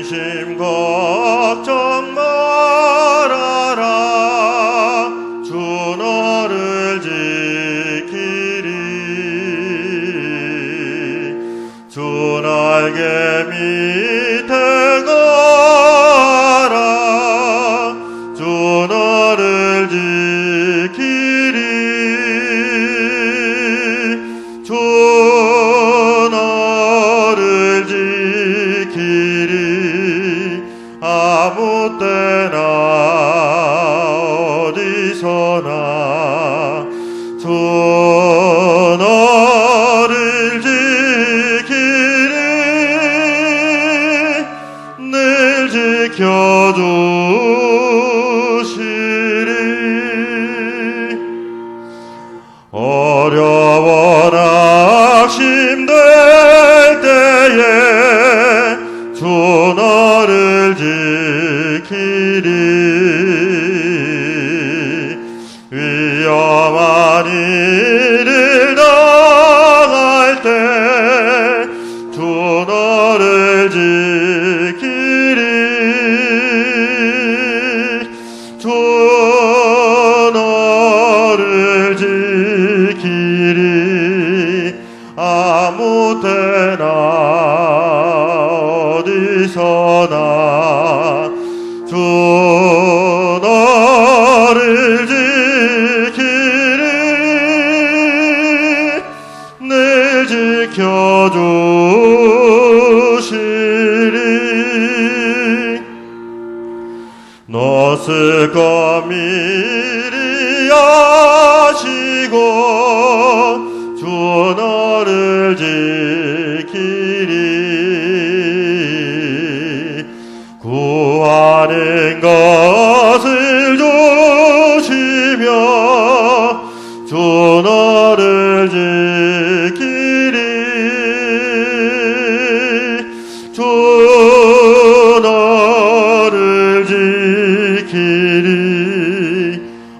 근심 걱정 말아라. 주 너를 지키리. 주 날개 밑에 가라. 주 너를 지키리. 주 너를 지키리. 아무 때나 어디서나 주 너를 지키리. 늘 지켜주시리. 어려워 낙심될 때에 주 너를 지키리. 위험한 일을 당할 때 주 너를 지키리. 주 너를 지키리. 아무 때나 어디서나 주 너를 지키리. 늘 지켜주시리. 노스껏 미리 아시고 주 너를 지키리. 구하는 것을 조시며 주 너를 지키리. 주 너를 지키리.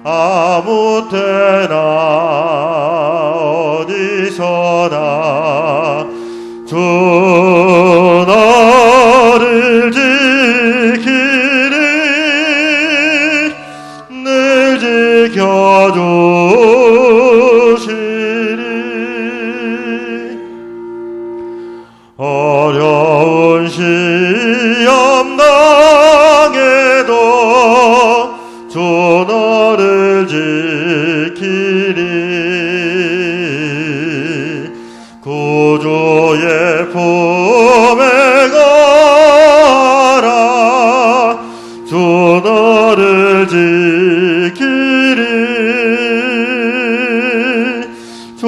아무 때나 어디서나 주 너를 지키리. 늘 지켜주시리. 어려운 시험 당해도 주 너를 지키리. 구주의 품에 가라. 주 너를 지키리. 주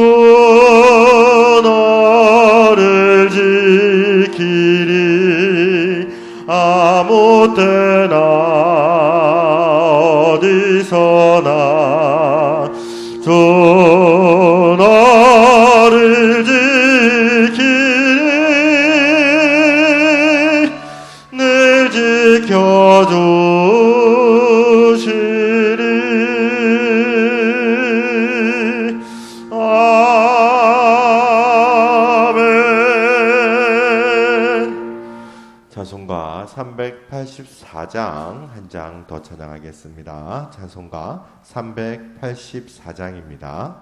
너를 지키리. 아무 때나 어디서나 주 너를 지키리. 늘 지켜주시리. 아멘. 찬송가 384장 한 장 더 찬양하겠습니다. 찬송가 384장입니다.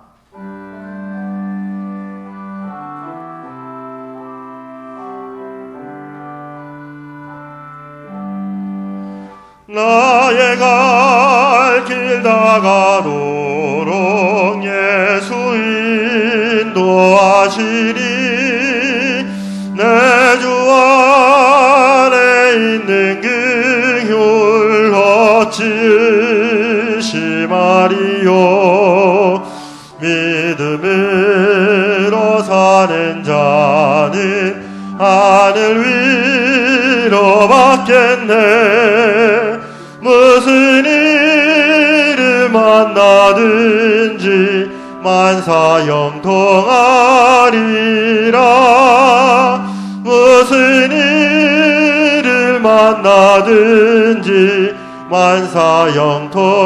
나의 갈 길 다가도록 예수 인도하시리. 내 주 안에 있는 그 율 어찌심하리요. 믿음으로 사는 자는 하늘 위로 받겠네. 무슨 일을 만나든지 만사 형통하리라. 무슨 일을 만나든지 만사 형통하리라.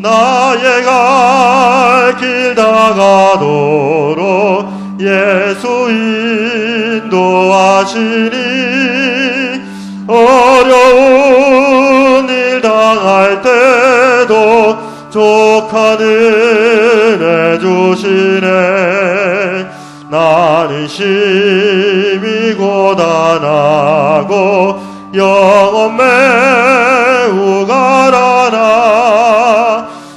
나의 갈 길 다가도록 예수 인도하시니 어려운 일 당할 때도 족한 은혜 주시네. 나는 심히 고단하고 영혼 매우 가라나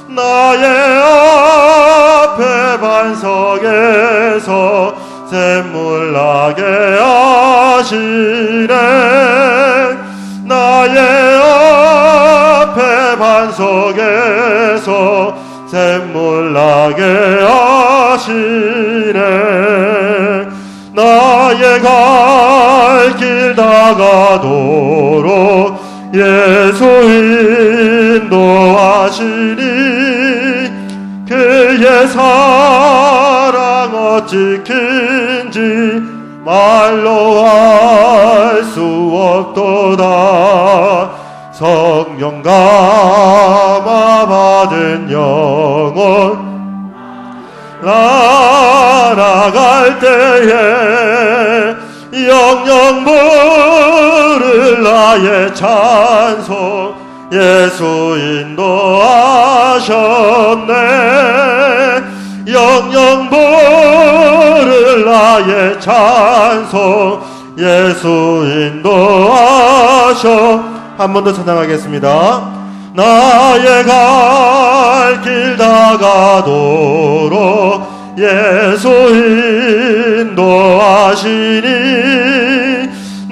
나의 앞에 반석에서 샘물 나게 하시네. 나의 앞에 반석에서 샘물 나게 하시네. 나의 갈 길 다가도록 예수 인도하시니 그의 사랑 어찌 큰지 말로 할 수 없도다. 성령 감화 받은 영혼 날아갈 때에 영영 부를 나의 찬송 예수 인도하셨네. 영영 부를 나의 찬송 예수 인도하셨네. 한 번 더 찬양하겠습니다. 나의 갈 길 다가도록 예수 인도하시니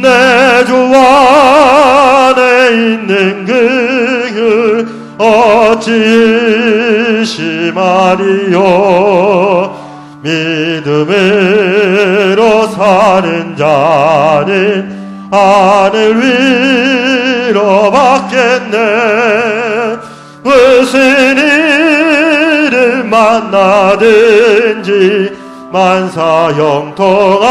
내 주 안에 있는 그 어찌 의심하리요. 믿음으로 사는 자는 하늘 위로 받겠네. 무슨 일을 만나든지 만사 형통하리라.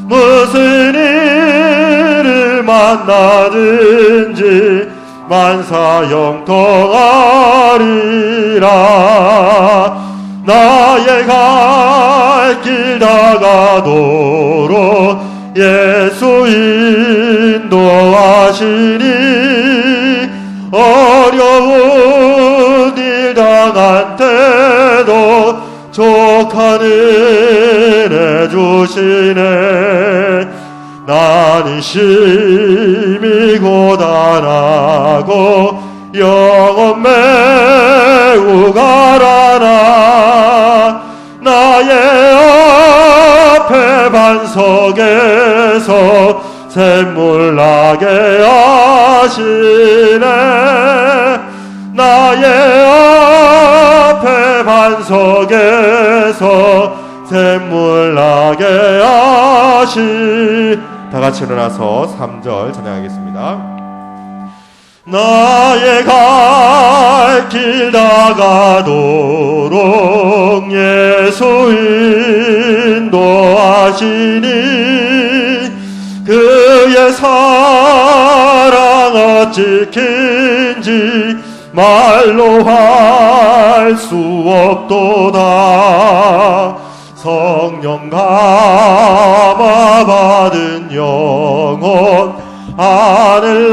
무슨 일을 만나든지 만사 형통하리라. 나의 갈 길 다가도록 예수 인도하시니 어려운 일 당한 때도 족한 은혜 주시네. 나는 심히 고단하고 영혼 매우 가라나 나의 앞에 반석에서 샘물 나게 하시네. 나의 앞에 반석에서 샘물 나게 하시. 다 같이 일어나서 3절 찬양하겠습니다. 나의 갈 길 다가도록 예수 인도하시니 그의 사랑 어찌 큰지 말로 할 수 없도다. 성령 감화 받은 영혼 하늘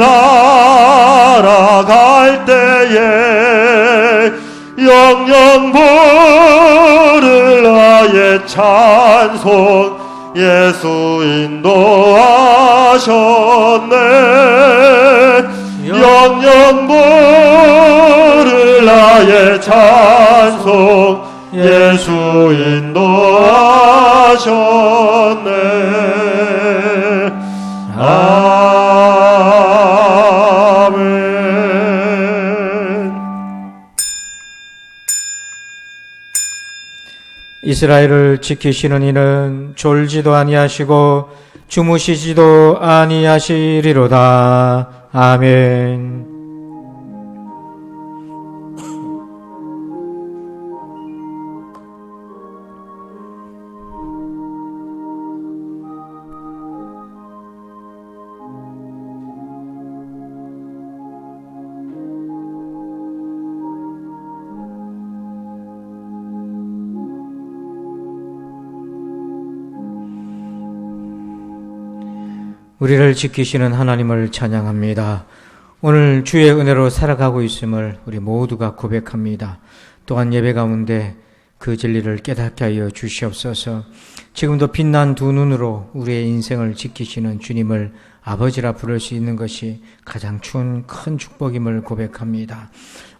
날아갈 때에 영영 부를 나의 찬송 예수 인도하셨네. 영영 부를 나의 찬송 예수 인도하셨네. 아멘. 이스라엘을 지키시는 이는 졸지도 아니하시고 주무시지도 아니하시리로다. 아멘. 우리를 지키시는 하나님을 찬양합니다. 오늘 주의 은혜로 살아가고 있음을 우리 모두가 고백합니다. 또한 예배 가운데 그 진리를 깨닫게 하여 주시옵소서. 지금도 빛난 두 눈으로 우리의 인생을 지키시는 주님을 아버지라 부를 수 있는 것이 가장 큰 축복임을 고백합니다.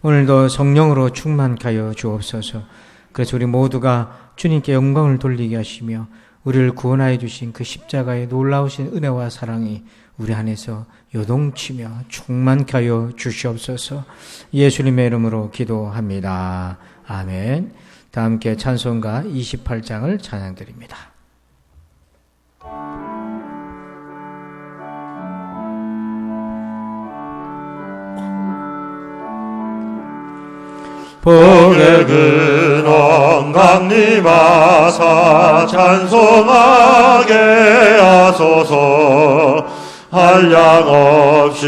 오늘도 성령으로 충만케 하여 주옵소서. 그래서 우리 모두가 주님께 영광을 돌리게 하시며 우리를 구원하여 주신 그 십자가의 놀라우신 은혜와 사랑이 우리 안에서 요동치며 충만케 하여 주시옵소서. 예수님의 이름으로 기도합니다. 아멘. 다 함께 찬송가 28장을 찬양드립니다. 복의 근원 강림하사 찬송하게 하소서. 한량없이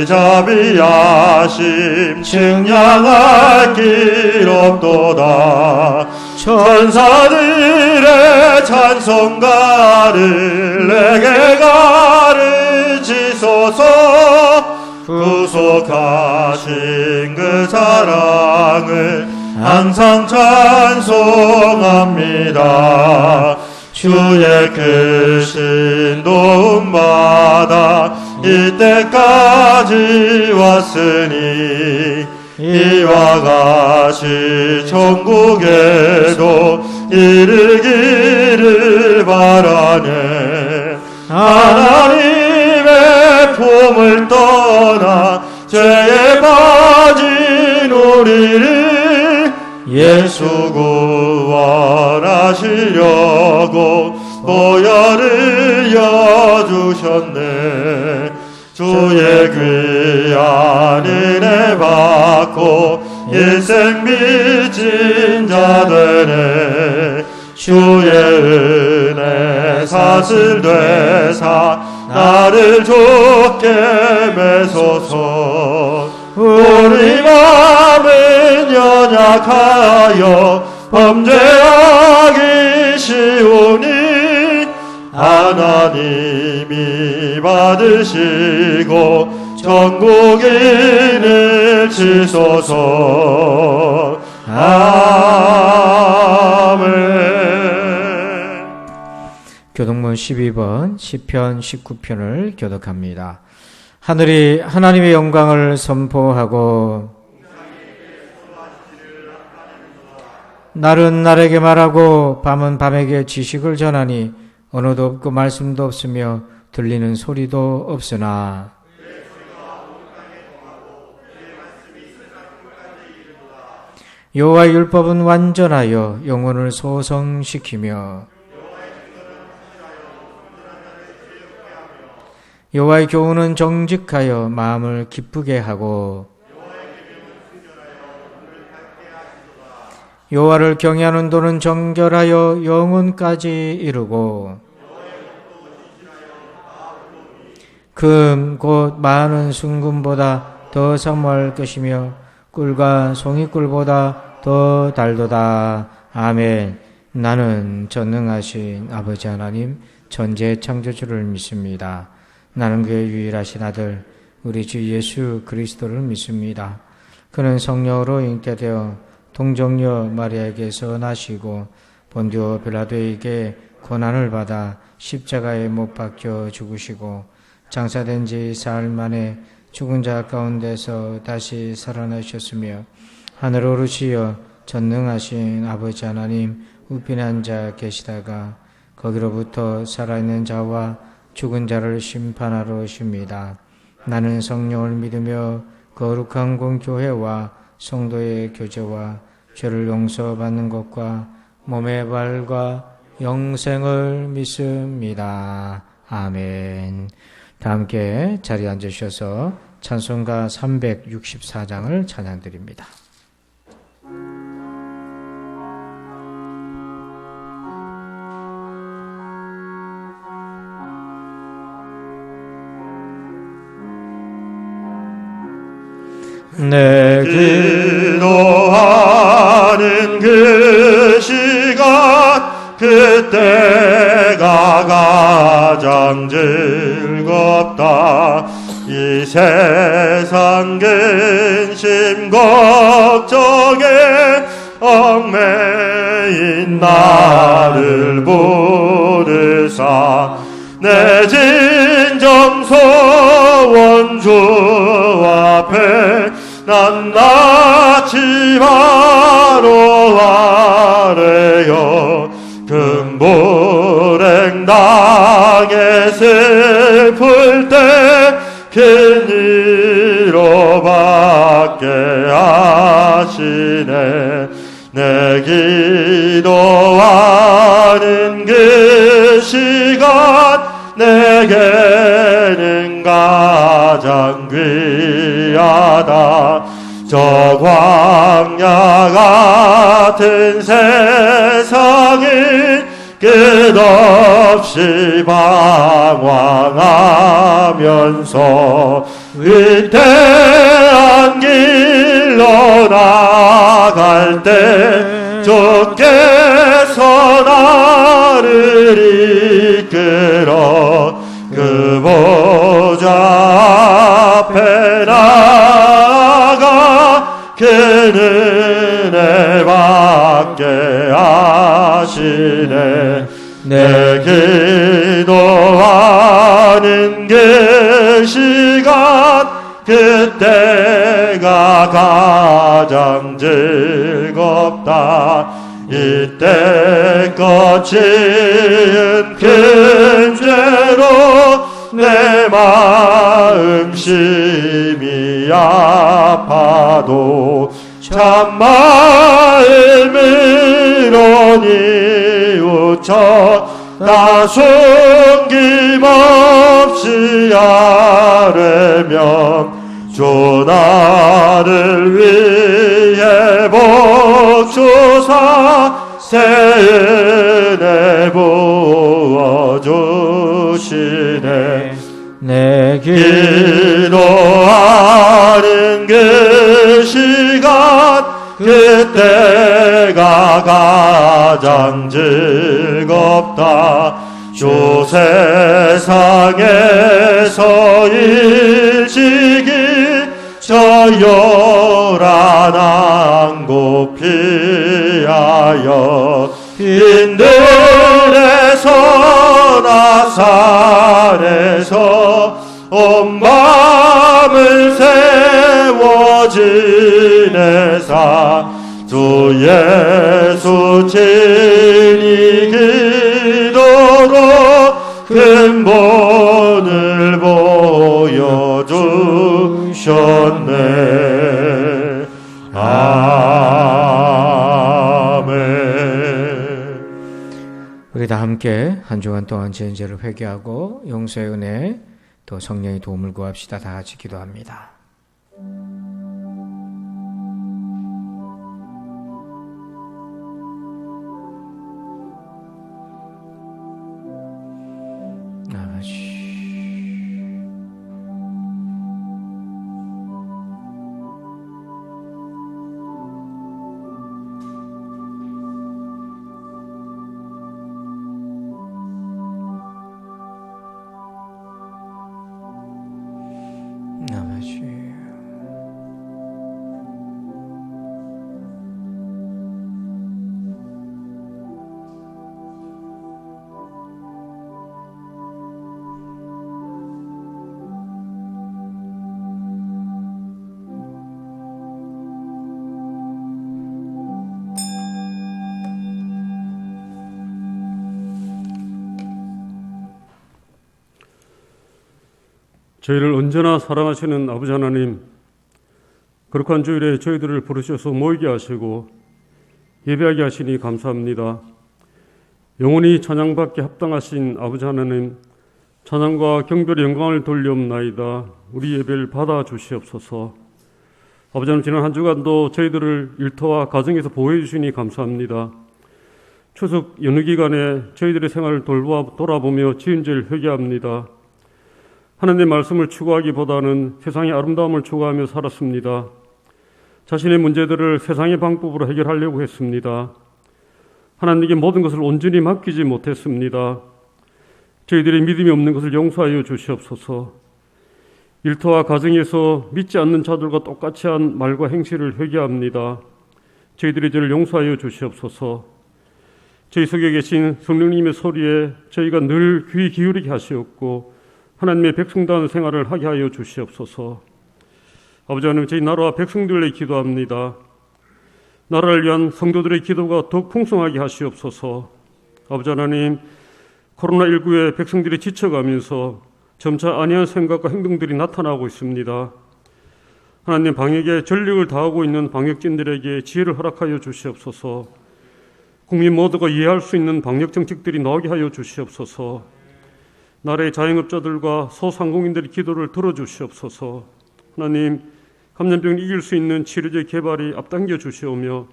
자비하심 측량할 길 없도다. 천사들의 찬송가를 내게 가르치소서. 구속하신 그 사랑을 항상 찬송합니다. 주의 크신 도움받아 이때까지 왔으니 이와 같이 천국에도 이르기를 바라네. 하나님의 품을 떠나 죄에 빠진 우리를 예수 구원하시려고 보혈을 여주셨네. 주의 귀한 은혜 받고 일생 빚진 자 되네. 주의 은혜 사슬 되사 나를 좋게 매소서. 우리 마음은 연약하여 범죄하기 쉬우니 하나님이 받으시고 천국인을 치소서. 아멘. 교독문 12번 시편 19편을 교독합니다. 하늘이 하나님의 영광을 선포하고 날은 날에게 말하고 밤은 밤에게 지식을 전하니 언어도 없고 말씀도 없으며 들리는 소리도 없으나 여호와의 율법은 완전하여 영혼을 소성시키며 여호와의 교훈은 정직하여 마음을 기쁘게 하고 여호와를 경외하는 도는 정결하여 영혼까지 이루고 금 곧 많은 순금보다 더 사모할 것이며 꿀과 송이꿀보다 더 달도다. 아멘. 나는 전능하신 아버지 하나님 전지의 창조주를 믿습니다. 나는 그의 유일하신 아들 우리 주 예수 그리스도를 믿습니다. 그는 성령으로 잉태되어 동정녀 마리아에게서 나시고 본디오 빌라도에게 고난을 받아 십자가에 못 박혀 죽으시고 장사된 지 사흘 만에 죽은 자 가운데서 다시 살아나셨으며 하늘 오르시어 전능하신 아버지 하나님 우편에 앉아 계시다가 거기로부터 살아있는 자와 죽은 자를 심판하러 오십니다. 나는 성령을 믿으며 거룩한 공교회와 성도의 교제와 죄를 용서받는 것과 몸의 발과 영생을 믿습니다. 아멘. 다 함께 자리에 앉으셔서 찬송가 364장을 찬양드립니다. 내 기도하는 그 시간 그때가 가장 가장 즐겁다. 이 세상 근심 걱정에 얽매인 나를 부르사 내 진정소 원주 앞에 낱낱이 바로 아래여 금불행 당해 슬플 때 근위로 받게 하시네. 내 기도하는 그 시간 내게는 가장 귀하다. 저 광야 같은 세상은 끝없이 방황하면서 위태한 길로 나갈 때 주께서 나를 이끌어 그 보좌 앞에 나가 그 은혜 받게 하시네. 내 기도하는 그 시간 그때가 가장 즐겁다. 이때 거친 큰 죄로 내 마음 심히 아파도 참 마음으로 뉘우쳐 다 숨김없이 아뢰면 주 나를 위해 복주사 새 은혜 부어주시네. 내 기도하는 그 시간 그때가 가장 즐겁다. 주 세상에서 일찍이 저 요란한 곳 피하여 빈들에서 나산에서 온 밤을 세워 지내사 주 예수 친히 기도로 근본을 보여주셨네. 아멘. 우리 다 함께 한 주간 동안 지은 죄를 회개하고 용서의 은혜 또 성령의 도움을 구합시다. 다 같이 기도합니다. 저희를 언제나 사랑하시는 아버지 하나님, 거룩한 주일에 저희들을 부르셔서 모이게 하시고 예배하게 하시니 감사합니다. 영원히 찬양받게 합당하신 아버지 하나님, 찬양과 경배의 영광을 돌려옵나이다. 우리 예배를 받아주시옵소서. 아버지 하나님, 지난 한 주간도 저희들을 일터와 가정에서 보호해 주시니 감사합니다. 추석 연휴 기간에 저희들의 생활을 돌아보며 지은 죄를 회개합니다. 하나님의 말씀을 추구하기보다는 세상의 아름다움을 추구하며 살았습니다. 자신의 문제들을 세상의 방법으로 해결하려고 했습니다. 하나님께 모든 것을 온전히 맡기지 못했습니다. 저희들의 믿음이 없는 것을 용서하여 주시옵소서. 일터와 가정에서 믿지 않는 자들과 똑같이 한 말과 행실을 회개합니다. 저희들의 죄를 용서하여 주시옵소서. 저희 속에 계신 성령님의 소리에 저희가 늘 귀 기울이게 하시옵고 하나님의 백성다운 생활을 하게 하여 주시옵소서. 아버지 하나님, 저희 나라와 백성들을 기도합니다. 나라를 위한 성도들의 기도가 더욱 풍성하게 하시옵소서. 아버지 하나님, 코로나19에 백성들이 지쳐가면서 점차 안이한 생각과 행동들이 나타나고 있습니다. 하나님, 방역에 전력을 다하고 있는 방역진들에게 지혜를 허락하여 주시옵소서. 국민 모두가 이해할 수 있는 방역 정책들이 나오게 하여 주시옵소서. 나라의 자영업자들과 소상공인들의 기도를 들어주시옵소서. 하나님, 감염병을 이길 수 있는 치료제 개발이 앞당겨 주시오며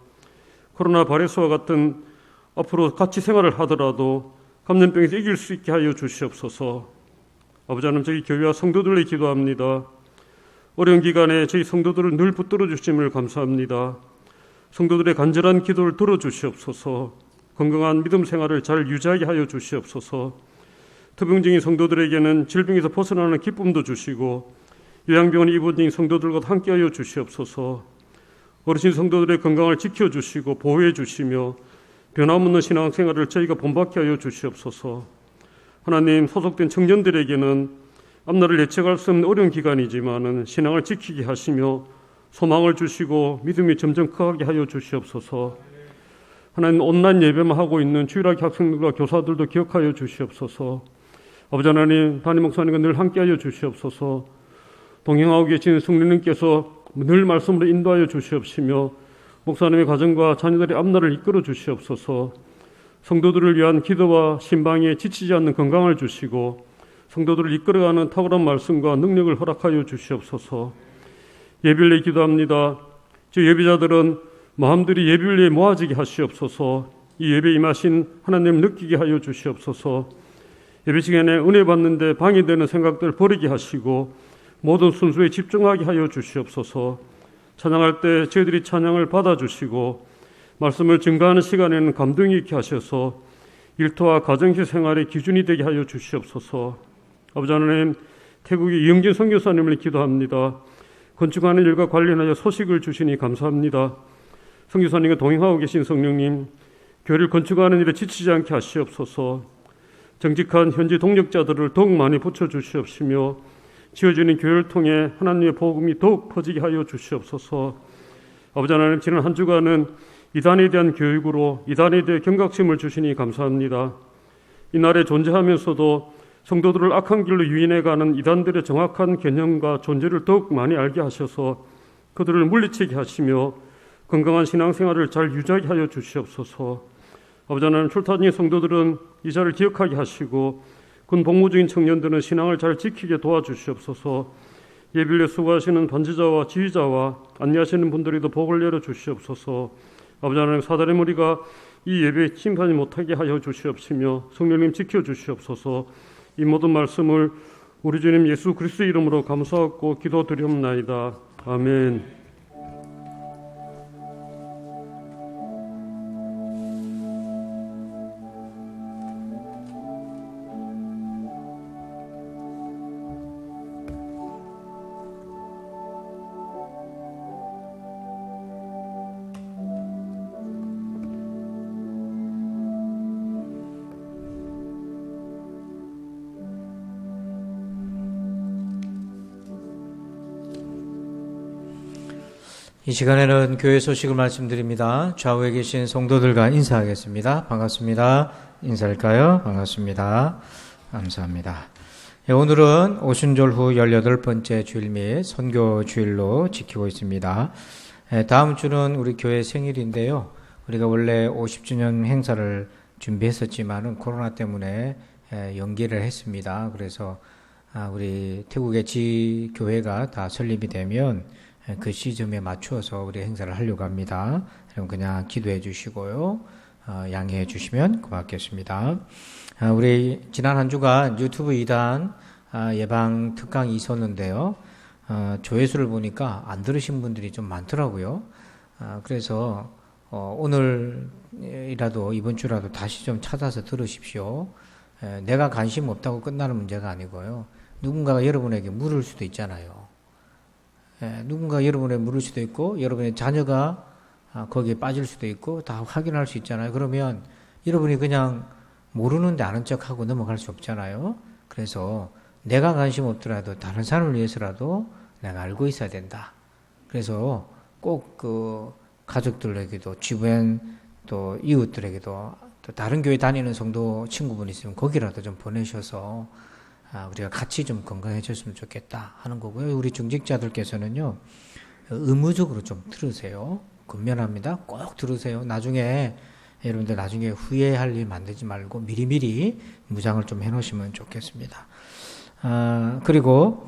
코로나 바이러스와 같은 앞으로 같이 생활을 하더라도 감염병에서 이길 수 있게 하여 주시옵소서. 아버지 하나님, 저희 교회와 성도들을 기도합니다. 어려운 기간에 저희 성도들을 늘 붙들어 주심을 감사합니다. 성도들의 간절한 기도를 들어주시옵소서. 건강한 믿음 생활을 잘 유지하게 하여 주시옵소서. 투병중인 성도들에게는 질병에서 벗어나는 기쁨도 주시고 요양병원에 입원 중인 성도들과 함께하여 주시옵소서. 어르신 성도들의 건강을 지켜주시고 보호해 주시며 변함없는 신앙생활을 저희가 본받게 하여 주시옵소서. 하나님, 소속된 청년들에게는 앞날을 예측할 수 없는 어려운 기간이지만 신앙을 지키게 하시며 소망을 주시고 믿음이 점점 커가게 하여 주시옵소서. 하나님, 온라인 예배만 하고 있는 주일학교 학생들과 교사들도 기억하여 주시옵소서. 아버지 하나님, 담임 목사님과 늘 함께하여 주시옵소서. 동행하고 계신 성령님께서 늘 말씀으로 인도하여 주시옵시며 목사님의 가정과 자녀들의 앞날을 이끌어 주시옵소서. 성도들을 위한 기도와 신방에 지치지 않는 건강을 주시고 성도들을 이끌어가는 탁월한 말씀과 능력을 허락하여 주시옵소서. 예비를 기도합니다. 저 예비자들은 마음들이 예비를 모아지게 하시옵소서. 이 예배 임하신 하나님 느끼게 하여 주시옵소서. 예배 시간에 은혜 받는데 방해되는 생각들 버리게 하시고 모든 순수에 집중하게 하여 주시옵소서. 찬양할 때 저희들이 찬양을 받아주시고 말씀을 증거하는 시간에는 감동이 있게 하셔서 일터와 가정시 생활의 기준이 되게 하여 주시옵소서. 아버지 하나님, 태국의 이영진 선교사님을 기도합니다. 건축하는 일과 관련하여 소식을 주시니 감사합니다. 선교사님과 동행하고 계신 성령님, 교회를 건축하는 일에 지치지 않게 하시옵소서. 정직한 현지 동력자들을 더욱 많이 붙여주시옵시며 지어지는 교회를 통해 하나님의 복음이 더욱 퍼지게 하여 주시옵소서. 아버지 하나님, 지난 한 주간은 이단에 대한 교육으로 이단에 대해 경각심을 주시니 감사합니다. 이날에 존재하면서도 성도들을 악한 길로 유인해가는 이단들의 정확한 개념과 존재를 더욱 많이 알게 하셔서 그들을 물리치게 하시며 건강한 신앙생활을 잘 유지하게 하여 주시옵소서. 아버지 하나님, 출타진 성도들은 이 자를 기억하게 하시고 군 복무 중인 청년들은 신앙을 잘 지키게 도와주시옵소서. 예비를 수고하시는 반지자와 지휘자와 안내하시는 분들에도 복을 내려 주시옵소서. 아버지 하나님, 사단의 무리가 이 예배에 침입하지 못하게 하여 주시옵시며 성령님 지켜주시옵소서. 이 모든 말씀을 우리 주님 예수 그리스도 이름으로 감사하고 기도드리옵나이다. 아멘. 이 시간에는 교회 소식을 말씀드립니다. 좌우에 계신 성도들과 인사하겠습니다. 반갑습니다. 인사할까요? 반갑습니다. 감사합니다. 오늘은 오순절 후 18번째 주일 및 선교 주일로 지키고 있습니다. 다음 주는 우리 교회 생일인데요. 우리가 원래 50주년 행사를 준비했었지만은 코로나 때문에 연기를 했습니다. 그래서 우리 태국의 지교회가 다 설립이 되면 그 시점에 맞추어서 우리 행사를 하려고 합니다. 그럼 그냥 기도해 주시고요. 양해해 주시면 고맙겠습니다. 우리 지난 한 주간 유튜브 2단 예방 특강이 있었는데요. 조회수를 보니까 안 들으신 분들이 좀 많더라고요. 그래서 오늘이라도 이번 주라도 다시 좀 찾아서 들으십시오. 내가 관심 없다고 끝나는 문제가 아니고요. 누군가가 여러분에게 물을 수도 있잖아요. 누군가 여러분에게 물을 수도 있고 여러분의 자녀가 거기에 빠질 수도 있고 다 확인할 수 있잖아요. 그러면 여러분이 그냥 모르는데 아는 척하고 넘어갈 수 없잖아요. 그래서 내가 관심 없더라도 다른 사람을 위해서라도 내가 알고 있어야 된다. 그래서 꼭 그 가족들에게도 주변 또 이웃들에게도 또 다른 교회 다니는 성도 친구분 있으면 거기라도 좀 보내셔서 우리가 같이 좀 건강해졌으면 좋겠다 하는 거고요. 우리 중직자들께서는요, 의무적으로 좀 들으세요. 권면합니다. 꼭 들으세요. 나중에 여러분들 나중에 후회할 일 만들지 말고 미리미리 무장을 좀 해놓으시면 좋겠습니다. 그리고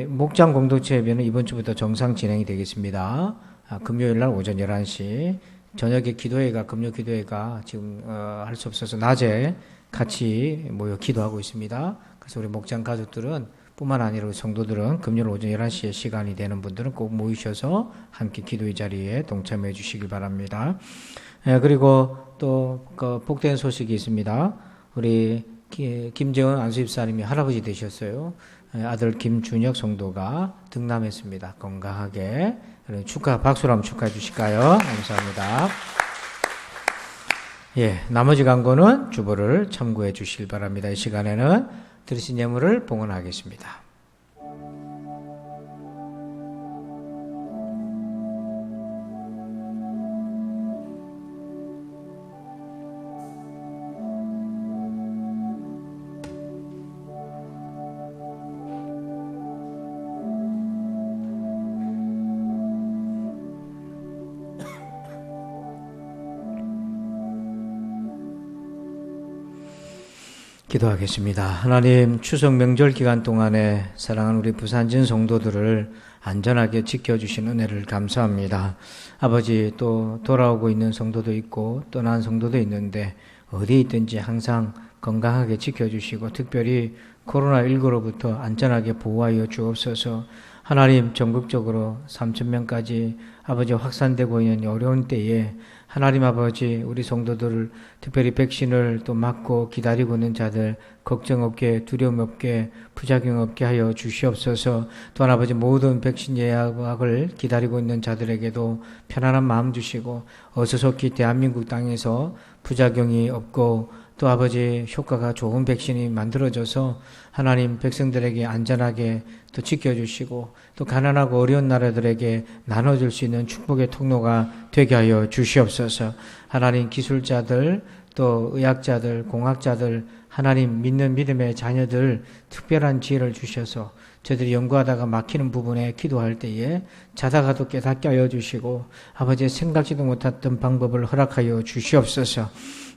목장 공동체 예배는 이번 주부터 정상 진행이 되겠습니다. 금요일 날 오전 11시 저녁에 기도회가 금요 기도회가 지금 할 수 없어서 낮에 같이 모여 기도하고 있습니다. 그래서 우리 목장 가족들은 뿐만 아니라 우리 성도들은 금요일 오전 11시에 시간이 되는 분들은 꼭 모이셔서 함께 기도의 자리에 동참해 주시기 바랍니다. 그리고 또 복된 소식이 있습니다. 우리 김재원 안수집사님이 할아버지 되셨어요. 아들 김준혁 성도가 등남했습니다. 건강하게 축하 박수로 한번 축하해 주실까요? 감사합니다. 나머지 광고는 주보를 참고해 주시길 바랍니다. 이 시간에는 들으신 예물을 봉헌하겠습니다. 기도하겠습니다. 하나님, 추석 명절 기간 동안에 사랑하는 우리 부산진 성도들을 안전하게 지켜주신 은혜를 감사합니다. 아버지, 또 돌아오고 있는 성도도 있고 떠난 성도도 있는데 어디에 있든지 항상 건강하게 지켜주시고 특별히 코로나19로부터 안전하게 보호하여 주옵소서. 하나님, 전국적으로 3,000명까지 아버지 확산되고 있는 어려운 때에 하나님 아버지, 우리 성도들을 특별히 백신을 또 맞고 기다리고 있는 자들 걱정 없게 두려움 없게 부작용 없게 하여 주시옵소서. 또한 아버지, 모든 백신 예약을 기다리고 있는 자들에게도 편안한 마음 주시고 어서속히 대한민국 땅에서 부작용이 없고 또 아버지 효과가 좋은 백신이 만들어져서 하나님 백성들에게 안전하게 또 지켜주시고 또 가난하고 어려운 나라들에게 나눠줄 수 있는 축복의 통로가 되게 하여 주시옵소서. 하나님 기술자들 또 의학자들 공학자들 하나님 믿는 믿음의 자녀들 특별한 지혜를 주셔서 저들이 연구하다가 막히는 부분에 기도할 때에 자다가도 깨닫게 하여 주시고 아버지의 생각지도 못했던 방법을 허락하여 주시옵소서.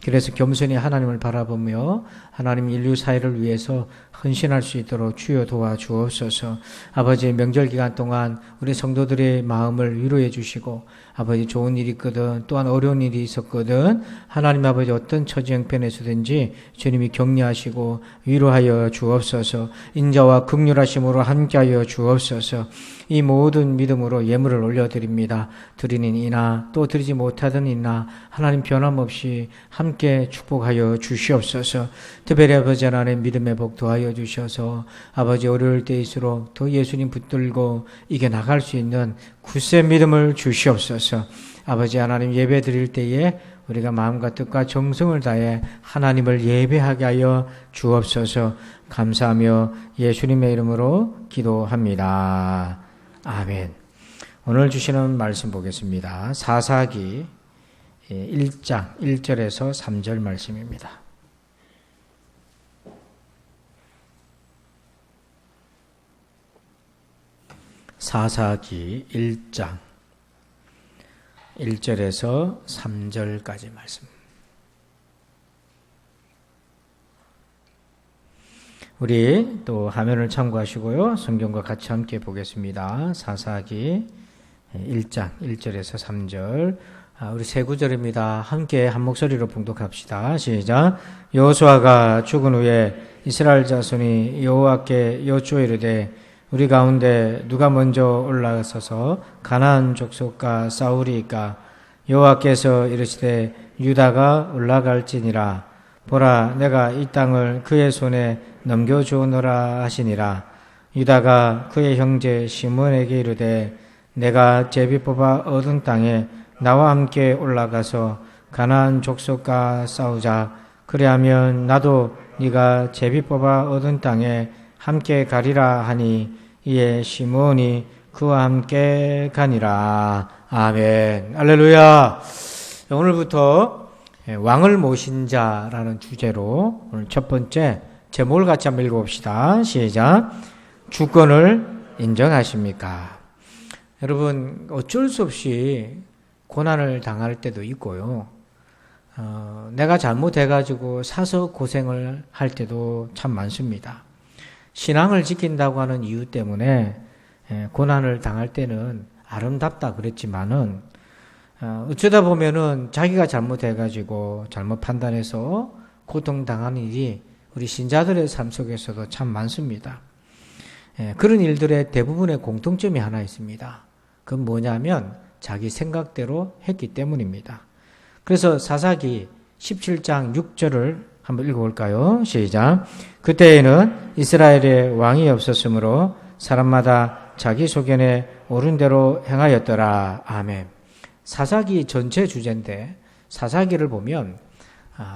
그래서 겸손히 하나님을 바라보며 하나님 인류 사회를 위해서 헌신할 수 있도록 주여 도와주옵소서. 아버지, 명절 기간 동안 우리 성도들의 마음을 위로해 주시고 아버지, 좋은 일이 있거든 또한 어려운 일이 있었거든 하나님 아버지 어떤 처지형편에서든지 주님이 격려하시고 위로하여 주옵소서. 인자와 긍휼하심으로 함께하여 주옵소서. 이 모든 믿음으로 예물을 올려드립니다. 드리는 이나 또 드리지 못하던 이나 하나님 변함없이 함께 축복하여 주시옵소서. 특별히 아버지 하나님 믿음의 복 더하여 주셔서 아버지 어려울 때일수록 더 예수님 붙들고 이겨나갈 수 있는 굳센 믿음을 주시옵소서. 아버지 하나님 예배 드릴 때에 우리가 마음과 뜻과 정성을 다해 하나님을 예배하게 하여 주옵소서. 감사하며 예수님의 이름으로 기도합니다. 아멘. 오늘 주시는 말씀 보겠습니다. 사사기 1장 1절에서 3절 말씀입니다. 사사기 1장 1절에서 3절까지 말씀. 우리 또 화면을 참고하시고요. 성경과 같이 함께 보겠습니다. 사사기 1장 1절에서 3절. 우리 세 구절입니다. 함께 한 목소리로 봉독합시다. 시작. 여호수아가 죽은 후에 이스라엘 자손이 여호와께 여쭈어 이르되 우리 가운데 누가 먼저 올라서서 가나안 족속과 싸우리이까? 여호와께서 이르시되 유다가 올라갈지니라. 보라 내가 이 땅을 그의 손에 넘겨주노라 하시니라. 유다가 그의 형제 시몬에게 이르되 내가 제비 뽑아 얻은 땅에 나와 함께 올라가서 가나안 족속과 싸우자. 그리하면 나도 네가 제비 뽑아 얻은 땅에 함께 가리라 하니 이에 시몬이 그와 함께 가니라. 아멘. 할렐루야. 오늘부터 왕을 모신 자라는 주제로 오늘 첫 번째 제목을 같이 한번 읽어봅시다. 시작. 주권을 인정하십니까? 여러분, 어쩔 수 없이 고난을 당할 때도 있고요. 내가 잘못해가지고 사서 고생을 할 때도 참 많습니다. 신앙을 지킨다고 하는 이유 때문에 고난을 당할 때는 아름답다 그랬지만은 어쩌다 보면은 자기가 잘못해가지고 잘못 판단해서 고통당하는 일이 우리 신자들의 삶 속에서도 참 많습니다. 그런 일들의 대부분의 공통점이 하나 있습니다. 그건 뭐냐면 자기 생각대로 했기 때문입니다. 그래서 사사기 17장 6절을 한번 읽어볼까요? 시작. 그때에는 이스라엘에 왕이 없었으므로 사람마다 자기 소견에 옳은 대로 행하였더라. 아멘. 사사기 전체 주제인데 사사기를 보면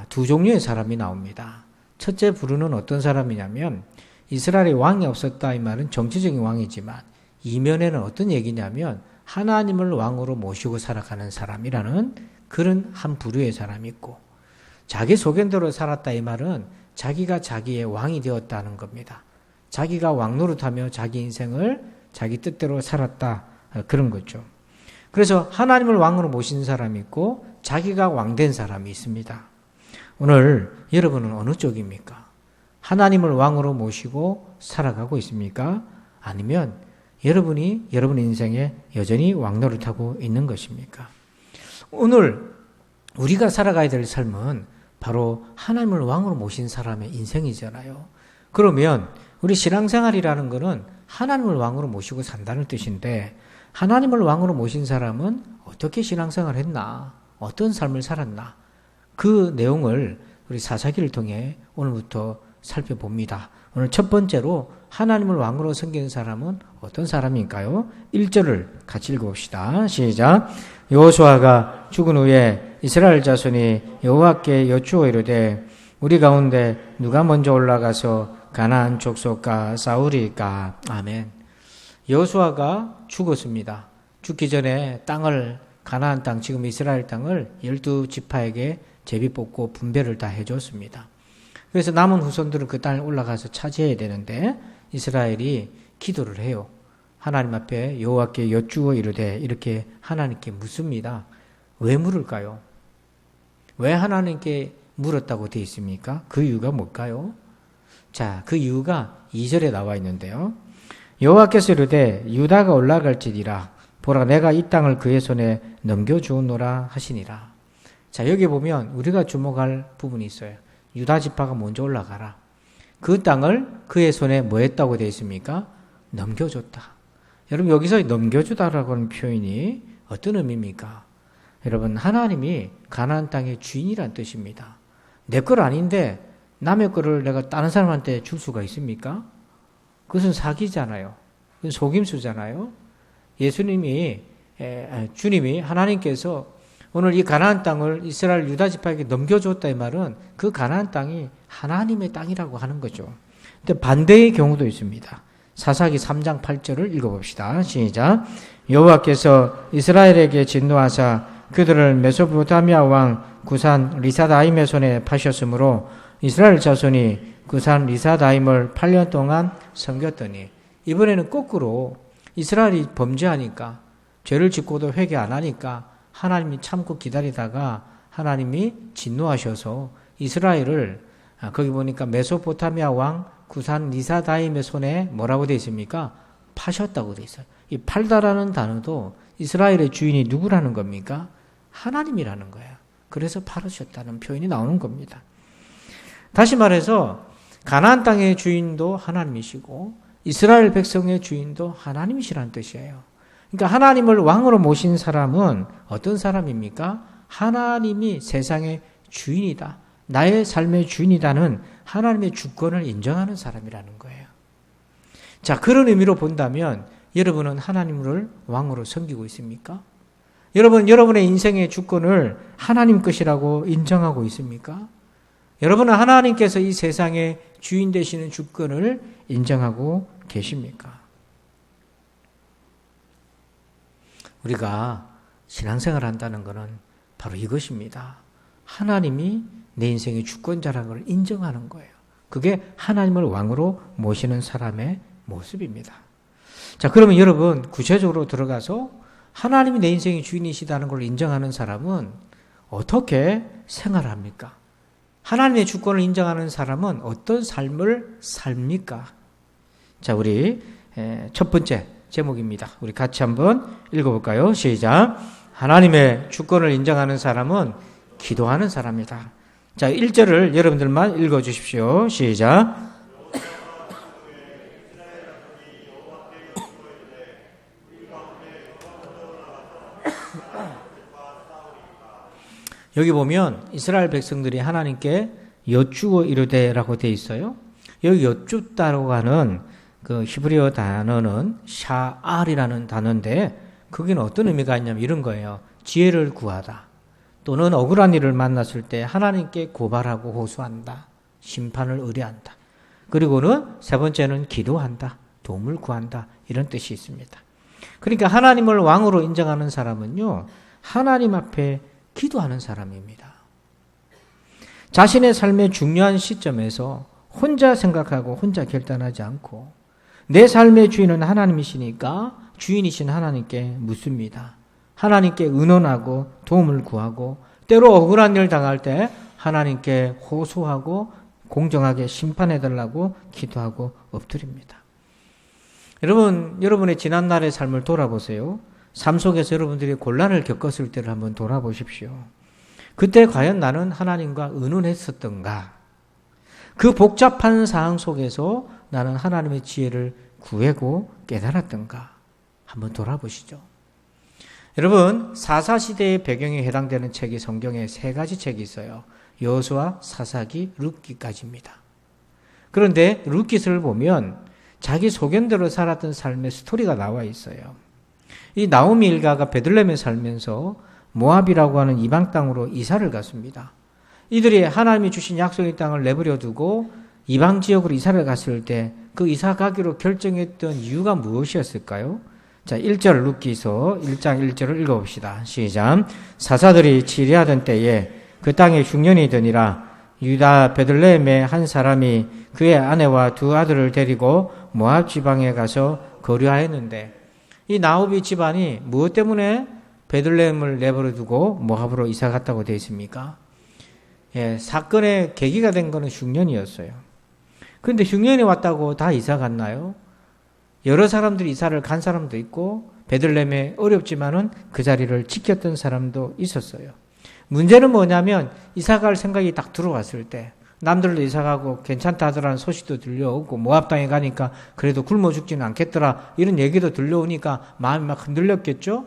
두 종류의 사람이 나옵니다. 첫째 부류는 어떤 사람이냐면 이스라엘에 왕이 없었다 이 말은 정치적인 왕이지만 이면에는 어떤 얘기냐면 하나님을 왕으로 모시고 살아가는 사람이라는 그런 한 부류의 사람이 있고 자기 소견대로 살았다 이 말은 자기가 자기의 왕이 되었다는 겁니다. 자기가 왕 노릇하며 자기 인생을 자기 뜻대로 살았다 그런 거죠. 그래서 하나님을 왕으로 모신 사람이 있고 자기가 왕된 사람이 있습니다. 오늘 여러분은 어느 쪽입니까? 하나님을 왕으로 모시고 살아가고 있습니까? 아니면 여러분이 여러분 인생에 여전히 왕 노릇하고 있는 것입니까? 오늘 우리가 살아가야 될 삶은 바로 하나님을 왕으로 모신 사람의 인생이잖아요. 그러면 우리 신앙생활이라는 것은 하나님을 왕으로 모시고 산다는 뜻인데 하나님을 왕으로 모신 사람은 어떻게 신앙생활을 했나? 어떤 삶을 살았나? 그 내용을 우리 사사기를 통해 오늘부터 살펴봅니다. 오늘 첫 번째로 하나님을 왕으로 섬기는 사람은 어떤 사람일까요? 1절을 같이 읽어봅시다. 시작. 여호수아가 죽은 후에 이스라엘 자손이 여호와께 여쭈어 이르되 우리 가운데 누가 먼저 올라가서 가나안 족속과 싸우리까? 아멘. 여호수아가 죽었습니다. 죽기 전에 땅을 가나안 땅 지금 이스라엘 땅을 12지파에게 제비 뽑고 분배를 다 해줬습니다. 그래서 남은 후손들은 그 땅에 올라가서 차지해야 되는데 이스라엘이 기도를 해요. 하나님 앞에 여호와께 여쭈어 이르되 이렇게 하나님께 묻습니다. 왜 물을까요? 왜 하나님께 물었다고 되어 있습니까? 그 이유가 뭘까요? 자, 그 이유가 2절에 나와 있는데요. 여호와께서 이르되 유다가 올라갈지니라 보라 내가 이 땅을 그의 손에 넘겨주노라 하시니라. 자, 여기 보면 우리가 주목할 부분이 있어요. 유다 지파가 먼저 올라가라. 그 땅을 그의 손에 뭐 했다고 되어 있습니까? 넘겨줬다. 여러분 여기서 넘겨주다라고 하는 표현이 어떤 의미입니까? 여러분 하나님이 가나안 땅의 주인이란 뜻입니다. 내 걸 아닌데 남의 거를 내가 다른 사람한테 줄 수가 있습니까? 그것은 사기잖아요. 그건 속임수잖아요. 주님이 하나님께서 오늘 이 가나안 땅을 이스라엘 유다 지파에게 넘겨줬다 이 말은 그 가나안 땅이 하나님의 땅이라고 하는 거죠. 근데 반대의 경우도 있습니다. 사사기 3장 8절을 읽어봅시다. 시작. 여호와께서 이스라엘에게 진노하사 그들을 메소포타미아 왕 구산 리사다임의 손에 파셨으므로 이스라엘 자손이 구산 리사다임을 8년 동안 섬겼더니 이번에는 거꾸로 이스라엘이 범죄하니까 죄를 짓고도 회개 안 하니까 하나님이 참고 기다리다가 하나님이 진노하셔서 이스라엘을 거기 보니까 메소포타미아 왕 구산 리사다임의 손에 뭐라고 되어 있습니까? 파셨다고 되어 있어요. 이 팔다라는 단어도 이스라엘의 주인이 누구라는 겁니까? 하나님이라는 거예요. 그래서 팔으셨다는 표현이 나오는 겁니다. 다시 말해서 가나안 땅의 주인도 하나님이시고 이스라엘 백성의 주인도 하나님이시라는 뜻이에요. 그러니까 하나님을 왕으로 모신 사람은 어떤 사람입니까? 하나님이 세상의 주인이다. 나의 삶의 주인이라는 하나님의 주권을 인정하는 사람이라는 거예요. 자, 그런 의미로 본다면 여러분은 하나님을 왕으로 섬기고 있습니까? 여러분, 여러분의 인생의 주권을 하나님 것이라고 인정하고 있습니까? 여러분은 하나님께서 이 세상의 주인 되시는 주권을 인정하고 계십니까? 우리가 신앙생활을 한다는 것은 바로 이것입니다. 하나님이 내 인생의 주권자라는 걸 인정하는 거예요. 그게 하나님을 왕으로 모시는 사람의 모습입니다. 자, 그러면 여러분 구체적으로 들어가서 하나님이 내 인생의 주인이시다는 걸 인정하는 사람은 어떻게 생활합니까? 하나님의 주권을 인정하는 사람은 어떤 삶을 삽니까? 자, 우리 첫 번째 제목입니다. 우리 같이 한번 읽어볼까요? 시작. 하나님의 주권을 인정하는 사람은 기도하는 사람이다. 자, 1절을 여러분들만 읽어주십시오. 시작. 여기 보면 이스라엘 백성들이 하나님께 여쭈어 이르되라고 되어 있어요. 여기 여쭈다라고 하는 그 히브리어 단어는 샤알이라는 단어인데 거기는 어떤 의미가 있냐면 이런 거예요. 지혜를 구하다. 또는 억울한 일을 만났을 때 하나님께 고발하고 호소한다. 심판을 의뢰한다. 그리고는 세 번째는 기도한다. 도움을 구한다. 이런 뜻이 있습니다. 그러니까 하나님을 왕으로 인정하는 사람은요. 하나님 앞에 기도하는 사람입니다. 자신의 삶의 중요한 시점에서 혼자 생각하고 혼자 결단하지 않고 내 삶의 주인은 하나님이시니까 주인이신 하나님께 묻습니다. 하나님께 의논하고 도움을 구하고 때로 억울한 일 당할 때 하나님께 호소하고 공정하게 심판해달라고 기도하고 엎드립니다. 여러분, 여러분의 지난날의 삶을 돌아보세요. 삶 속에서 여러분들이 곤란을 겪었을 때를 한번 돌아보십시오. 그때 과연 나는 하나님과 의논했었던가? 그 복잡한 상황 속에서 나는 하나님의 지혜를 구하고 깨달았던가? 한번 돌아보시죠. 여러분, 사사시대의 배경에 해당되는 책이 성경에 3가지 책이 있어요. 여호수아, 사사기, 룻기까지입니다. 그런데 룻기서를 보면 자기 소견대로 살았던 삶의 스토리가 나와 있어요. 이 나오미 일가가 베들레헴에 살면서 모압이라고 하는 이방 땅으로 이사를 갔습니다. 이들이 하나님이 주신 약속의 땅을 내버려 두고 이방 지역으로 이사를 갔을 때 그 이사 가기로 결정했던 이유가 무엇이었을까요? 자, 1절 룻기서 1장 1절을 읽어봅시다. 시작. 사사들이 치리하던 때에 그 땅에 흉년이 드니라. 유다 베들레헴의 한 사람이 그의 아내와 2 아들을 데리고 모압 지방에 가서 거류하였는데 이 나오미 집안이 무엇 때문에 베들레헴을 내버려 두고 모압으로 이사 갔다고 되어 있습니까? 예, 사건의 계기가 된 것은 흉년이었어요. 그런데 흉년이 왔다고 다 이사 갔나요? 여러 사람들이 이사를 간 사람도 있고 베들레헴에 어렵지만은 그 자리를 지켰던 사람도 있었어요. 문제는 뭐냐면 이사 갈 생각이 딱 들어왔을 때 남들도 이사 가고 괜찮다 하더라는 소식도 들려오고 모압 땅에 가니까 그래도 굶어 죽지는 않겠더라 이런 얘기도 들려오니까 마음이 막 흔들렸겠죠?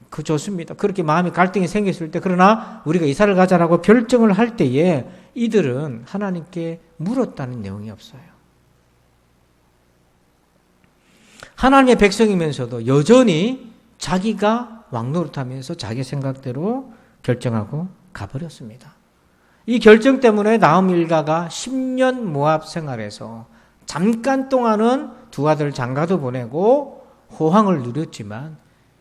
그 좋습니다. 그렇게 마음이 갈등이 생겼을 때 그러나 우리가 이사를 가자라고 결정을 할 때에 이들은 하나님께 물었다는 내용이 없어요. 하나님의 백성이면서도 여전히 자기가 왕노릇하면서 자기 생각대로 결정하고 가버렸습니다. 이 결정 때문에 나오미 일가가 10년 모압 생활에서 잠깐 동안은 2 아들 장가도 보내고 호황을 누렸지만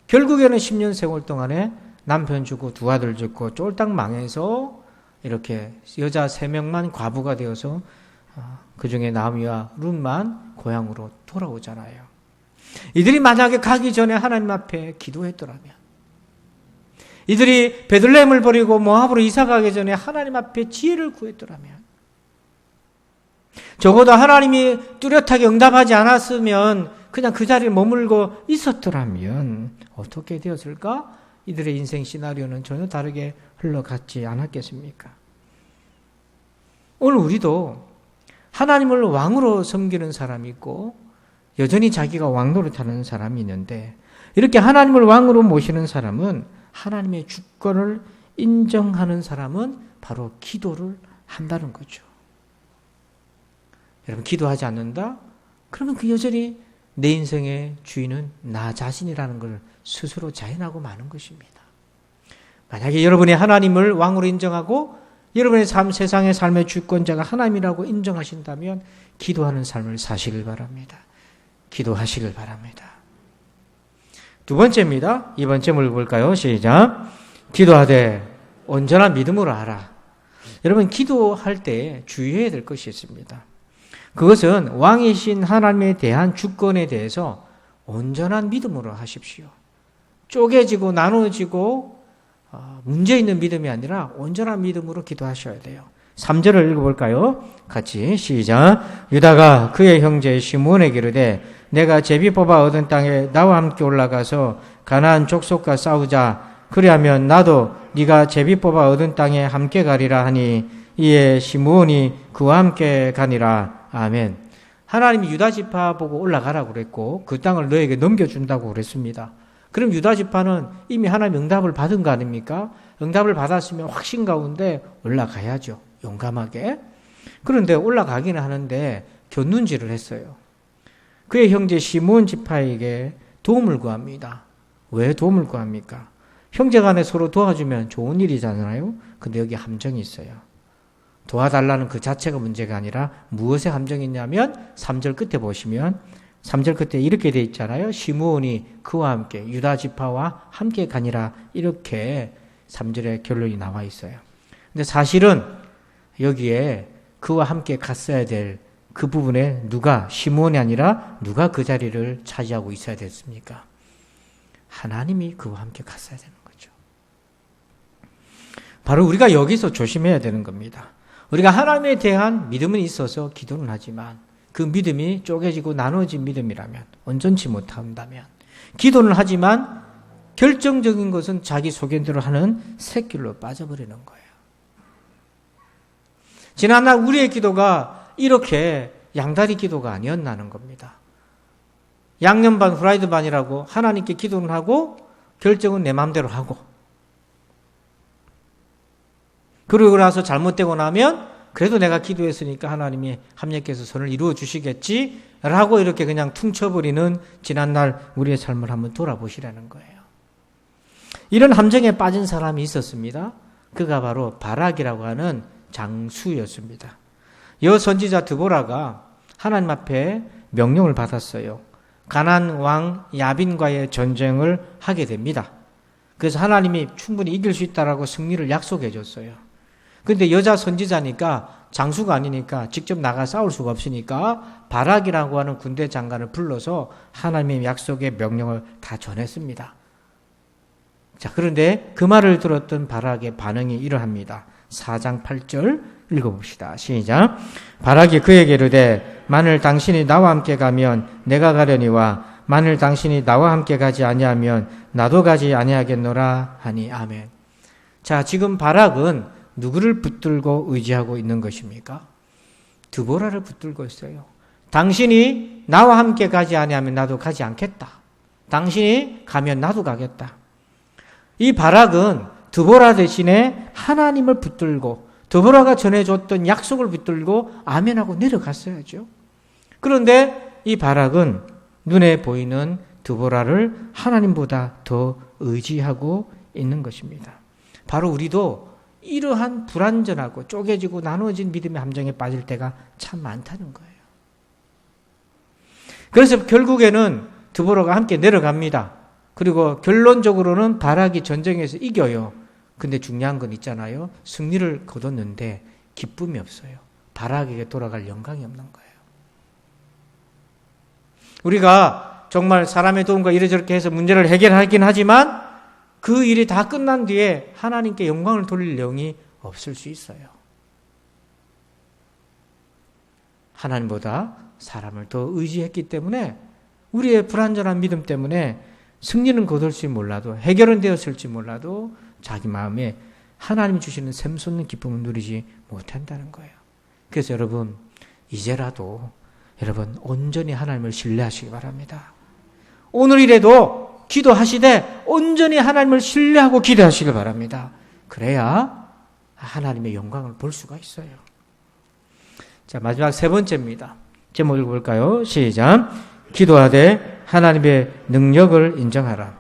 결국에는 10년 세월 동안에 남편 죽고 2 아들 죽고 쫄딱 망해서 이렇게 여자 3명만 과부가 되어서 그중에 나오미와 룻만 고향으로 돌아오잖아요. 이들이 만약에 가기 전에 하나님 앞에 기도했더라면, 이들이 베들레헴을 버리고 모압으로 이사가기 전에 하나님 앞에 지혜를 구했더라면, 적어도 하나님이 뚜렷하게 응답하지 않았으면 그냥 그 자리에 머물고 있었더라면 어떻게 되었을까? 이들의 인생 시나리오는 전혀 다르게 흘러갔지 않았겠습니까? 오늘 우리도 하나님을 왕으로 섬기는 사람이 있고 여전히 자기가 왕노릇하는 사람이 있는데 이렇게 하나님을 왕으로 모시는 사람은 하나님의 주권을 인정하는 사람은 바로 기도를 한다는 거죠. 여러분, 기도하지 않는다? 그러면 그 여전히 내 인생의 주인은 나 자신이라는 걸 스스로 자인하고 마는 것입니다. 만약에 여러분이 하나님을 왕으로 인정하고 여러분의 세상의 삶의 주권자가 하나님이라고 인정하신다면 기도하는 삶을 사시길 바랍니다. 기도하시길 바랍니다. 두 번째입니다. 이 번째 뭘 볼까요? 시작. 기도하되 온전한 믿음으로 하라. 여러분, 기도할 때 주의해야 될 것이 있습니다. 그것은 왕이신 하나님에 대한 주권에 대해서 온전한 믿음으로 하십시오. 쪼개지고 나누어지고 문제 있는 믿음이 아니라 온전한 믿음으로 기도하셔야 돼요. 3절을 읽어볼까요? 같이 시작. 유다가 그의 형제 시므온에게 이르되 내가 제비 뽑아 얻은 땅에 나와 함께 올라가서 가나안 족속과 싸우자. 그리하면 나도 네가 제비 뽑아 얻은 땅에 함께 가리라 하니 이에 시므온이 그와 함께 가니라. 아멘. 하나님이 유다 지파 보고 올라가라고 그랬고 그 땅을 너에게 넘겨준다고 그랬습니다. 그럼 유다 지파는 이미 하나님 응답을 받은 거 아닙니까? 응답을 받았으면 확신 가운데 올라가야죠. 용감하게. 그런데 올라가기는 하는데 곁눈질을 했어요. 그의 형제 시므온 지파에게 도움을 구합니다. 왜 도움을 구합니까? 형제 간에 서로 도와주면 좋은 일이잖아요. 근데 여기 함정이 있어요. 도와달라는 그 자체가 문제가 아니라 무엇에 함정이 있냐면 3절 끝에 보시면 3절 끝에 이렇게 돼 있잖아요. 시므온이 그와 함께 유다 지파와 함께 가니라 이렇게 3절에 결론이 나와 있어요. 근데 사실은 여기에 그와 함께 갔어야 될 그 부분에 누가 시므온이 아니라 누가 그 자리를 차지하고 있어야 됐습니까? 하나님이 그와 함께 갔어야 되는 거죠. 바로 우리가 여기서 조심해야 되는 겁니다. 우리가 하나님에 대한 믿음은 있어서 기도는 하지만 그 믿음이 쪼개지고 나눠진 믿음이라면 온전치 못한다면 기도는 하지만 결정적인 것은 자기 소견대로 하는 샛길로 빠져버리는 거예요. 지난날 우리의 기도가 이렇게 양다리 기도가 아니었나는 겁니다. 양념 반 후라이드 반이라고 하나님께 기도는 하고 결정은 내 마음대로 하고 그러고 나서 잘못되고 나면 그래도 내가 기도했으니까 하나님이 합력해서 선을 이루어 주시겠지 라고 이렇게 그냥 퉁쳐버리는 지난날 우리의 삶을 한번 돌아보시라는 거예요. 이런 함정에 빠진 사람이 있었습니다. 그가 바로 바락이라고 하는 장수였습니다. 여선지자 드보라가 하나님 앞에 명령을 받았어요. 가나안 왕 야빈과의 전쟁을 하게 됩니다. 그래서 하나님이 충분히 이길 수 있다라고 승리를 약속해 줬어요. 그런데 여자 선지자니까 장수가 아니니까 직접 나가 싸울 수가 없으니까 바락이라고 하는 군대 장관을 불러서 하나님의 약속의 명령을 다 전했습니다. 자, 그런데 그 말을 들었던 바락의 반응이 이러합니다. 4장 8절 읽어봅시다. 시작. 바락이 그에게 이르되 만일 당신이 나와 함께 가면 내가 가려니와 만일 당신이 나와 함께 가지 아니하면 나도 가지 아니하겠노라 하니 아멘. 자, 지금 바락은 누구를 붙들고 의지하고 있는 것입니까? 드보라를 붙들고 있어요. 당신이 나와 함께 가지 아니하면 나도 가지 않겠다. 당신이 가면 나도 가겠다. 이 바락은 드보라 대신에 하나님을 붙들고 드보라가 전해줬던 약속을 붙들고 아멘하고 내려갔어야죠. 그런데 이 바락은 눈에 보이는 드보라를 하나님보다 더 의지하고 있는 것입니다. 바로 우리도 이러한 불완전하고 쪼개지고 나눠진 믿음의 함정에 빠질 때가 참 많다는 거예요. 그래서 결국에는 드보라가 함께 내려갑니다. 그리고 결론적으로는 바락이 전쟁에서 이겨요. 근데 중요한 건 있잖아요. 승리를 거뒀는데 기쁨이 없어요. 바락에게 돌아갈 영광이 없는 거예요. 우리가 정말 사람의 도움과 이래저렇게 해서 문제를 해결하긴 하지만 그 일이 다 끝난 뒤에 하나님께 영광을 돌릴 내용이 없을 수 있어요. 하나님보다 사람을 더 의지했기 때문에 우리의 불완전한 믿음 때문에 승리는 거둘지 몰라도 해결은 되었을지 몰라도 자기 마음에 하나님이 주시는 샘솟는 기쁨을 누리지 못한다는 거예요. 그래서 여러분 이제라도 여러분 온전히 하나님을 신뢰하시기 바랍니다. 오늘이라도 기도하시되 온전히 하나님을 신뢰하고 기도하시길 바랍니다. 그래야 하나님의 영광을 볼 수가 있어요. 자, 마지막 세 번째입니다. 제목 읽어볼까요? 시작. 기도하되 하나님의 능력을 인정하라.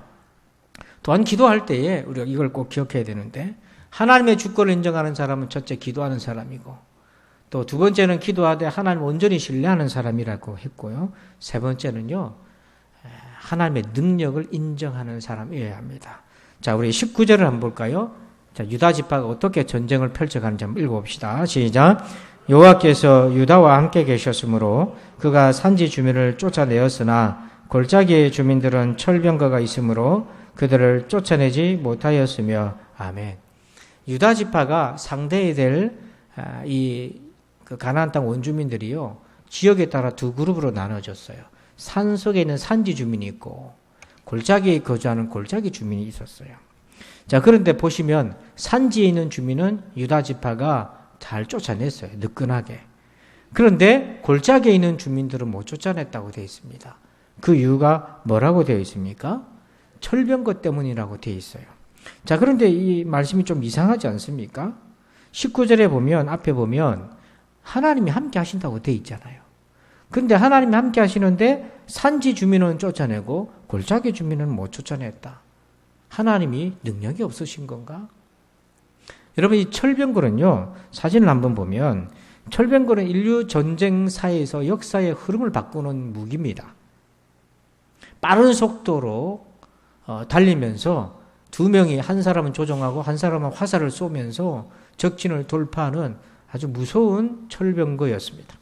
또한 기도할 때에 우리가 이걸 꼭 기억해야 되는데, 하나님의 주권을 인정하는 사람은 첫째 기도하는 사람이고, 또 두 번째는 기도하되 하나님을 온전히 신뢰하는 사람이라고 했고요. 세 번째는요, 하나님의 능력을 인정하는 사람이어야 합니다. 자, 우리 19절을 한번 볼까요? 자, 유다 지파가 어떻게 전쟁을 펼쳐가는지 한번 읽어봅시다. 시작. 여호와께서 유다와 함께 계셨으므로 그가 산지 주민을 쫓아내었으나 골짜기의 주민들은 철병거가 있으므로 그들을 쫓아내지 못하였으며. 아멘. 유다 지파가 상대해야 될 그 가나안 땅 원주민들이요, 지역에 따라 두 그룹으로 나눠졌어요. 산 속에 있는 산지 주민이 있고 골짜기에 거주하는 골짜기 주민이 있었어요. 자, 그런데 보시면 산지에 있는 주민은 유다 지파가 잘 쫓아냈어요. 느끈하게. 그런데 골짜기에 있는 주민들은 못 쫓아냈다고 되어 있습니다. 그 이유가 뭐라고 되어 있습니까? 철병거 때문이라고 되어 있어요. 자, 그런데 이 말씀이 좀 이상하지 않습니까? 19절에 보면, 앞에 보면 하나님이 함께 하신다고 되어 있잖아요. 그런데 하나님이 함께 하시는데 산지 주민은 쫓아내고 골짜기 주민은 못 쫓아냈다. 하나님이 능력이 없으신 건가? 여러분, 이 철병거는요, 사진을 한번 보면 철병거는 인류 전쟁사에서 역사의 흐름을 바꾸는 무기입니다. 빠른 속도로 달리면서 두 명이, 한 사람은 조종하고 한 사람은 화살을 쏘면서 적진을 돌파하는 아주 무서운 철병거였습니다.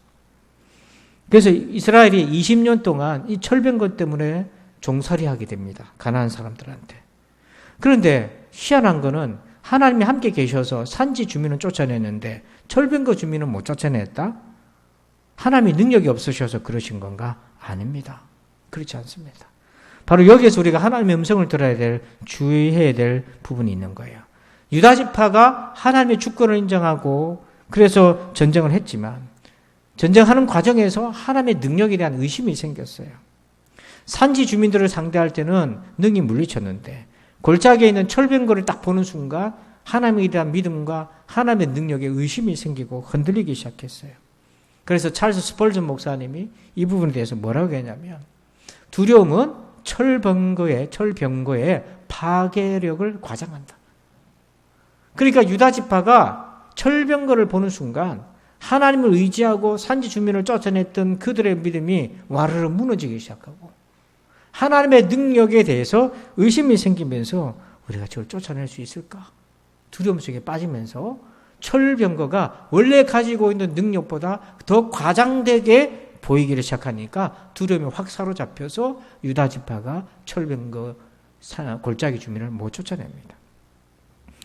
그래서 이스라엘이 20년 동안 이 철병거 때문에 종살이하게 됩니다. 가나안 사람들한테. 그런데 희한한 거는 하나님이 함께 계셔서 산지 주민은 쫓아냈는데 철병거 주민은 못 쫓아냈다? 하나님이 능력이 없으셔서 그러신 건가? 아닙니다. 그렇지 않습니다. 바로 여기에서 우리가 하나님의 음성을 들어야 될, 주의해야 될 부분이 있는 거예요. 유다 지파가 하나님의 주권을 인정하고 그래서 전쟁을 했지만 전쟁하는 과정에서 하나님의 능력에 대한 의심이 생겼어요. 산지 주민들을 상대할 때는 능히 물리쳤는데 골짜기에 있는 철병거를 딱 보는 순간 하나님에 대한 믿음과 하나님의 능력에 의심이 생기고 흔들리기 시작했어요. 그래서 찰스 스펄전 목사님이 이 부분에 대해서 뭐라고 했냐면, 두려움은 철병거의 파괴력을 과장한다. 그러니까 유다 지파가 철병거를 보는 순간 하나님을 의지하고 산지 주민을 쫓아냈던 그들의 믿음이 와르르 무너지기 시작하고 하나님의 능력에 대해서 의심이 생기면서 우리가 저걸 쫓아낼 수 있을까? 두려움 속에 빠지면서 철병거가 원래 가지고 있는 능력보다 더 과장되게 보이기를 시작하니까 두려움이 확 사로잡혀서 유다 지파가 철병거 골짜기 주민을 못 쫓아냅니다.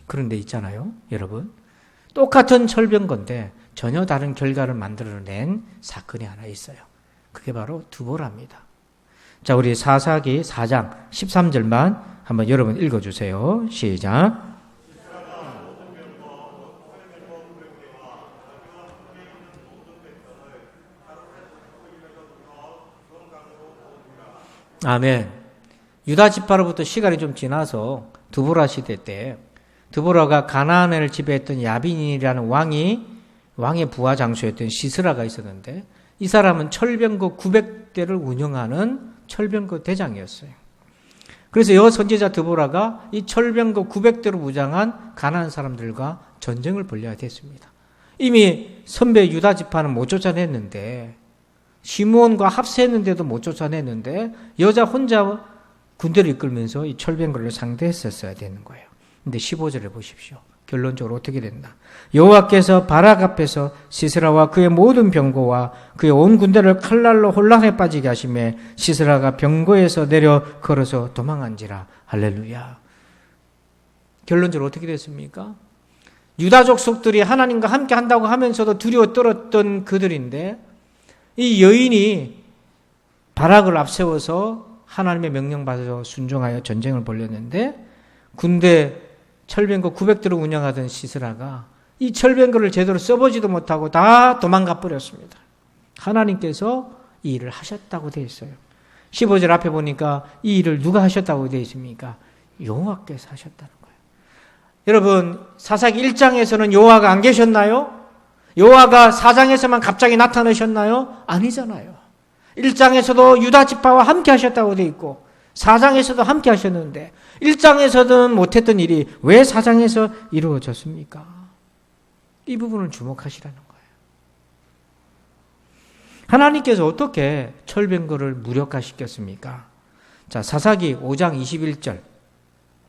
그런데 있잖아요, 여러분. 똑같은 철병거인데 전혀 다른 결과를 만들어낸 사건이 하나 있어요. 그게 바로 두보라입니다. 자, 우리 사사기 4장 13절만 한번 여러분 읽어주세요. 시작. 아멘. 유다 지파로부터 시간이 좀 지나서 두보라 시대 때 드보라가 가나안을 지배했던 야빈이라는 왕의 부하 장수였던 시스라가 있었는데 이 사람은 철병거 900대를 운영하는 철병거 대장이었어요. 그래서 여 선지자 드보라가 이 철병거 900대로 무장한 가나안 사람들과 전쟁을 벌여야 됐습니다. 이미 선배 유다 지파는 못 쫓아냈는데 시므온과 합세했는데도 못 쫓아냈는데 여자 혼자 군대를 이끌면서 이 철병거를 상대했었어야 되는 거예요. 근데 15절에 보십시오. 결론적으로 어떻게 된다. 여호와께서 바락 앞에서 시스라와 그의 모든 병거와 그의 온 군대를 칼날로 혼란에 빠지게 하시매 시스라가 병거에서 내려 걸어서 도망한지라. 할렐루야. 결론적으로 어떻게 됐습니까? 유다족 속들이 하나님과 함께 한다고 하면서도 두려워 떨었던 그들인데 이 여인이 바락을 앞세워서 하나님의 명령받아서 순종하여 전쟁을 벌였는데 군대 철병거 900대를 운영하던 시스라가 이 철병거를 제대로 써보지도 못하고 다 도망가 버렸습니다. 하나님께서 이 일을 하셨다고 되어 있어요. 15절 앞에 보니까 이 일을 누가 하셨다고 되어 있습니까? 여호와께서 하셨다는 거예요. 여러분, 사사기 1장에서는 여호와가 안 계셨나요? 여호와가 4장에서만 갑자기 나타나셨나요? 아니잖아요. 1장에서도 유다 지파와 함께 하셨다고 되어 있고 4장에서도 함께 하셨는데 1장에서는 못했던 일이 왜 4장에서 이루어졌습니까? 이 부분을 주목하시라는 거예요. 하나님께서 어떻게 철병거를 무력화시켰습니까? 자, 사사기 5장 21절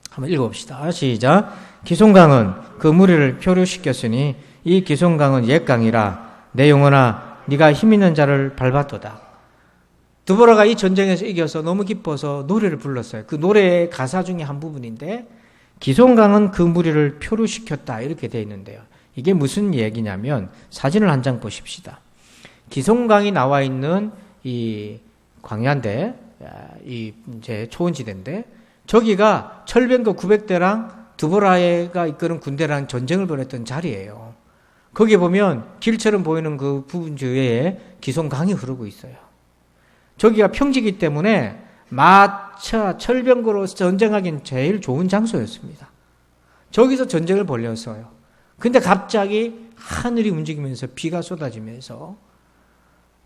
한번 읽어봅시다. 시작. 기송강은 그 무리를 표류시켰으니 이 기송강은 옛강이라 내 영혼아 네가 힘있는 자를 밟았도다. 드보라가 이 전쟁에서 이겨서 너무 기뻐서 노래를 불렀어요. 그 노래의 가사 중에 한 부분인데 기송강은 그 무리를 표류시켰다 이렇게 되어 있는데요. 이게 무슨 얘기냐면 사진을 한 장 보십시다. 기송강이 나와 있는 이 광야인데 이 이제 초원지대인데 저기가 철병거 900대랑 드보라가 이끄는 군대랑 전쟁을 벌였던 자리예요. 거기 보면 길처럼 보이는 그 부분 주위에 기송강이 흐르고 있어요. 저기가 평지이기 때문에 마차, 철병거로 전쟁하기엔 제일 좋은 장소였습니다. 저기서 전쟁을 벌였어요. 근데 갑자기 하늘이 움직이면서 비가 쏟아지면서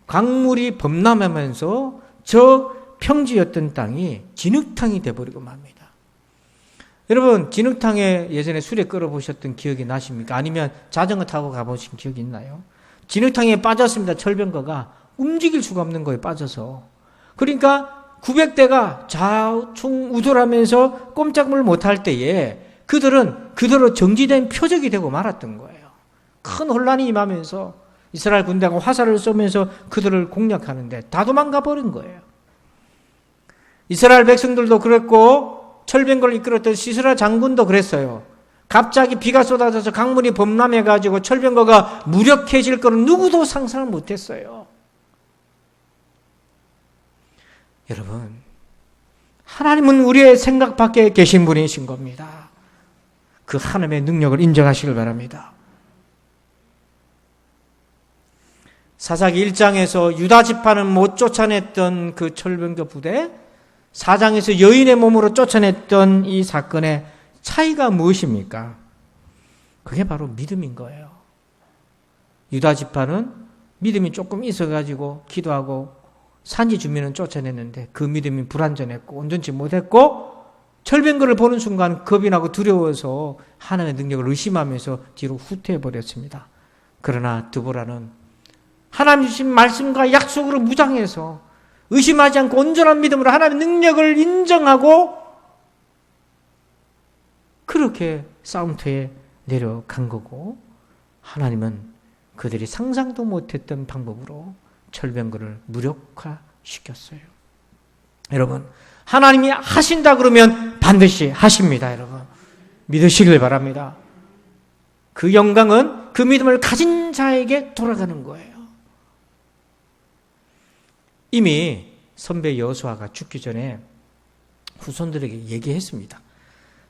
강물이 범람하면서 저 평지였던 땅이 진흙탕이 돼버리고 맙니다. 여러분, 진흙탕에 예전에 수레 끌어보셨던 기억이 나십니까? 아니면 자전거 타고 가보신 기억이 있나요? 진흙탕에 빠졌습니다. 철병거가 움직일 수가 없는 거예요. 빠져서. 그러니까 900대가 좌충 우돌하면서 꼼짝을 못할 때에 그들은 그대로 정지된 표적이 되고 말았던 거예요. 큰 혼란이 임하면서 이스라엘 군대가 화살을 쏘면서 그들을 공략하는데 다 도망가 버린 거예요. 이스라엘 백성들도 그랬고 철병거를 이끌었던 시스라 장군도 그랬어요. 갑자기 비가 쏟아져서 강물이 범람해가지고 철병거가 무력해질 거는 누구도 상상을 못했어요. 여러분, 하나님은 우리의 생각 밖에 계신 분이신 겁니다. 그 하나님의 능력을 인정하시길 바랍니다. 사사기 1장에서 유다 지파는 못 쫓아냈던 그 철병거 부대, 4장에서 여인의 몸으로 쫓아냈던 이 사건의 차이가 무엇입니까? 그게 바로 믿음인 거예요. 유다 지파는 믿음이 조금 있어가지고 기도하고 산지 주민은 쫓아냈는데 그 믿음이 불완전했고 온전치 못했고 철병거를 보는 순간 겁이 나고 두려워서 하나님의 능력을 의심하면서 뒤로 후퇴해버렸습니다. 그러나 드보라는 하나님 주신 말씀과 약속으로 무장해서 의심하지 않고 온전한 믿음으로 하나님의 능력을 인정하고 그렇게 싸움터에 내려간 거고 하나님은 그들이 상상도 못했던 방법으로 철병거를 무력화시켰어요. 여러분, 하나님이 하신다 그러면 반드시 하십니다. 여러분, 믿으시길 바랍니다. 그 영광은 그 믿음을 가진 자에게 돌아가는 거예요. 이미 선배 여호수아가 죽기 전에 후손들에게 얘기했습니다.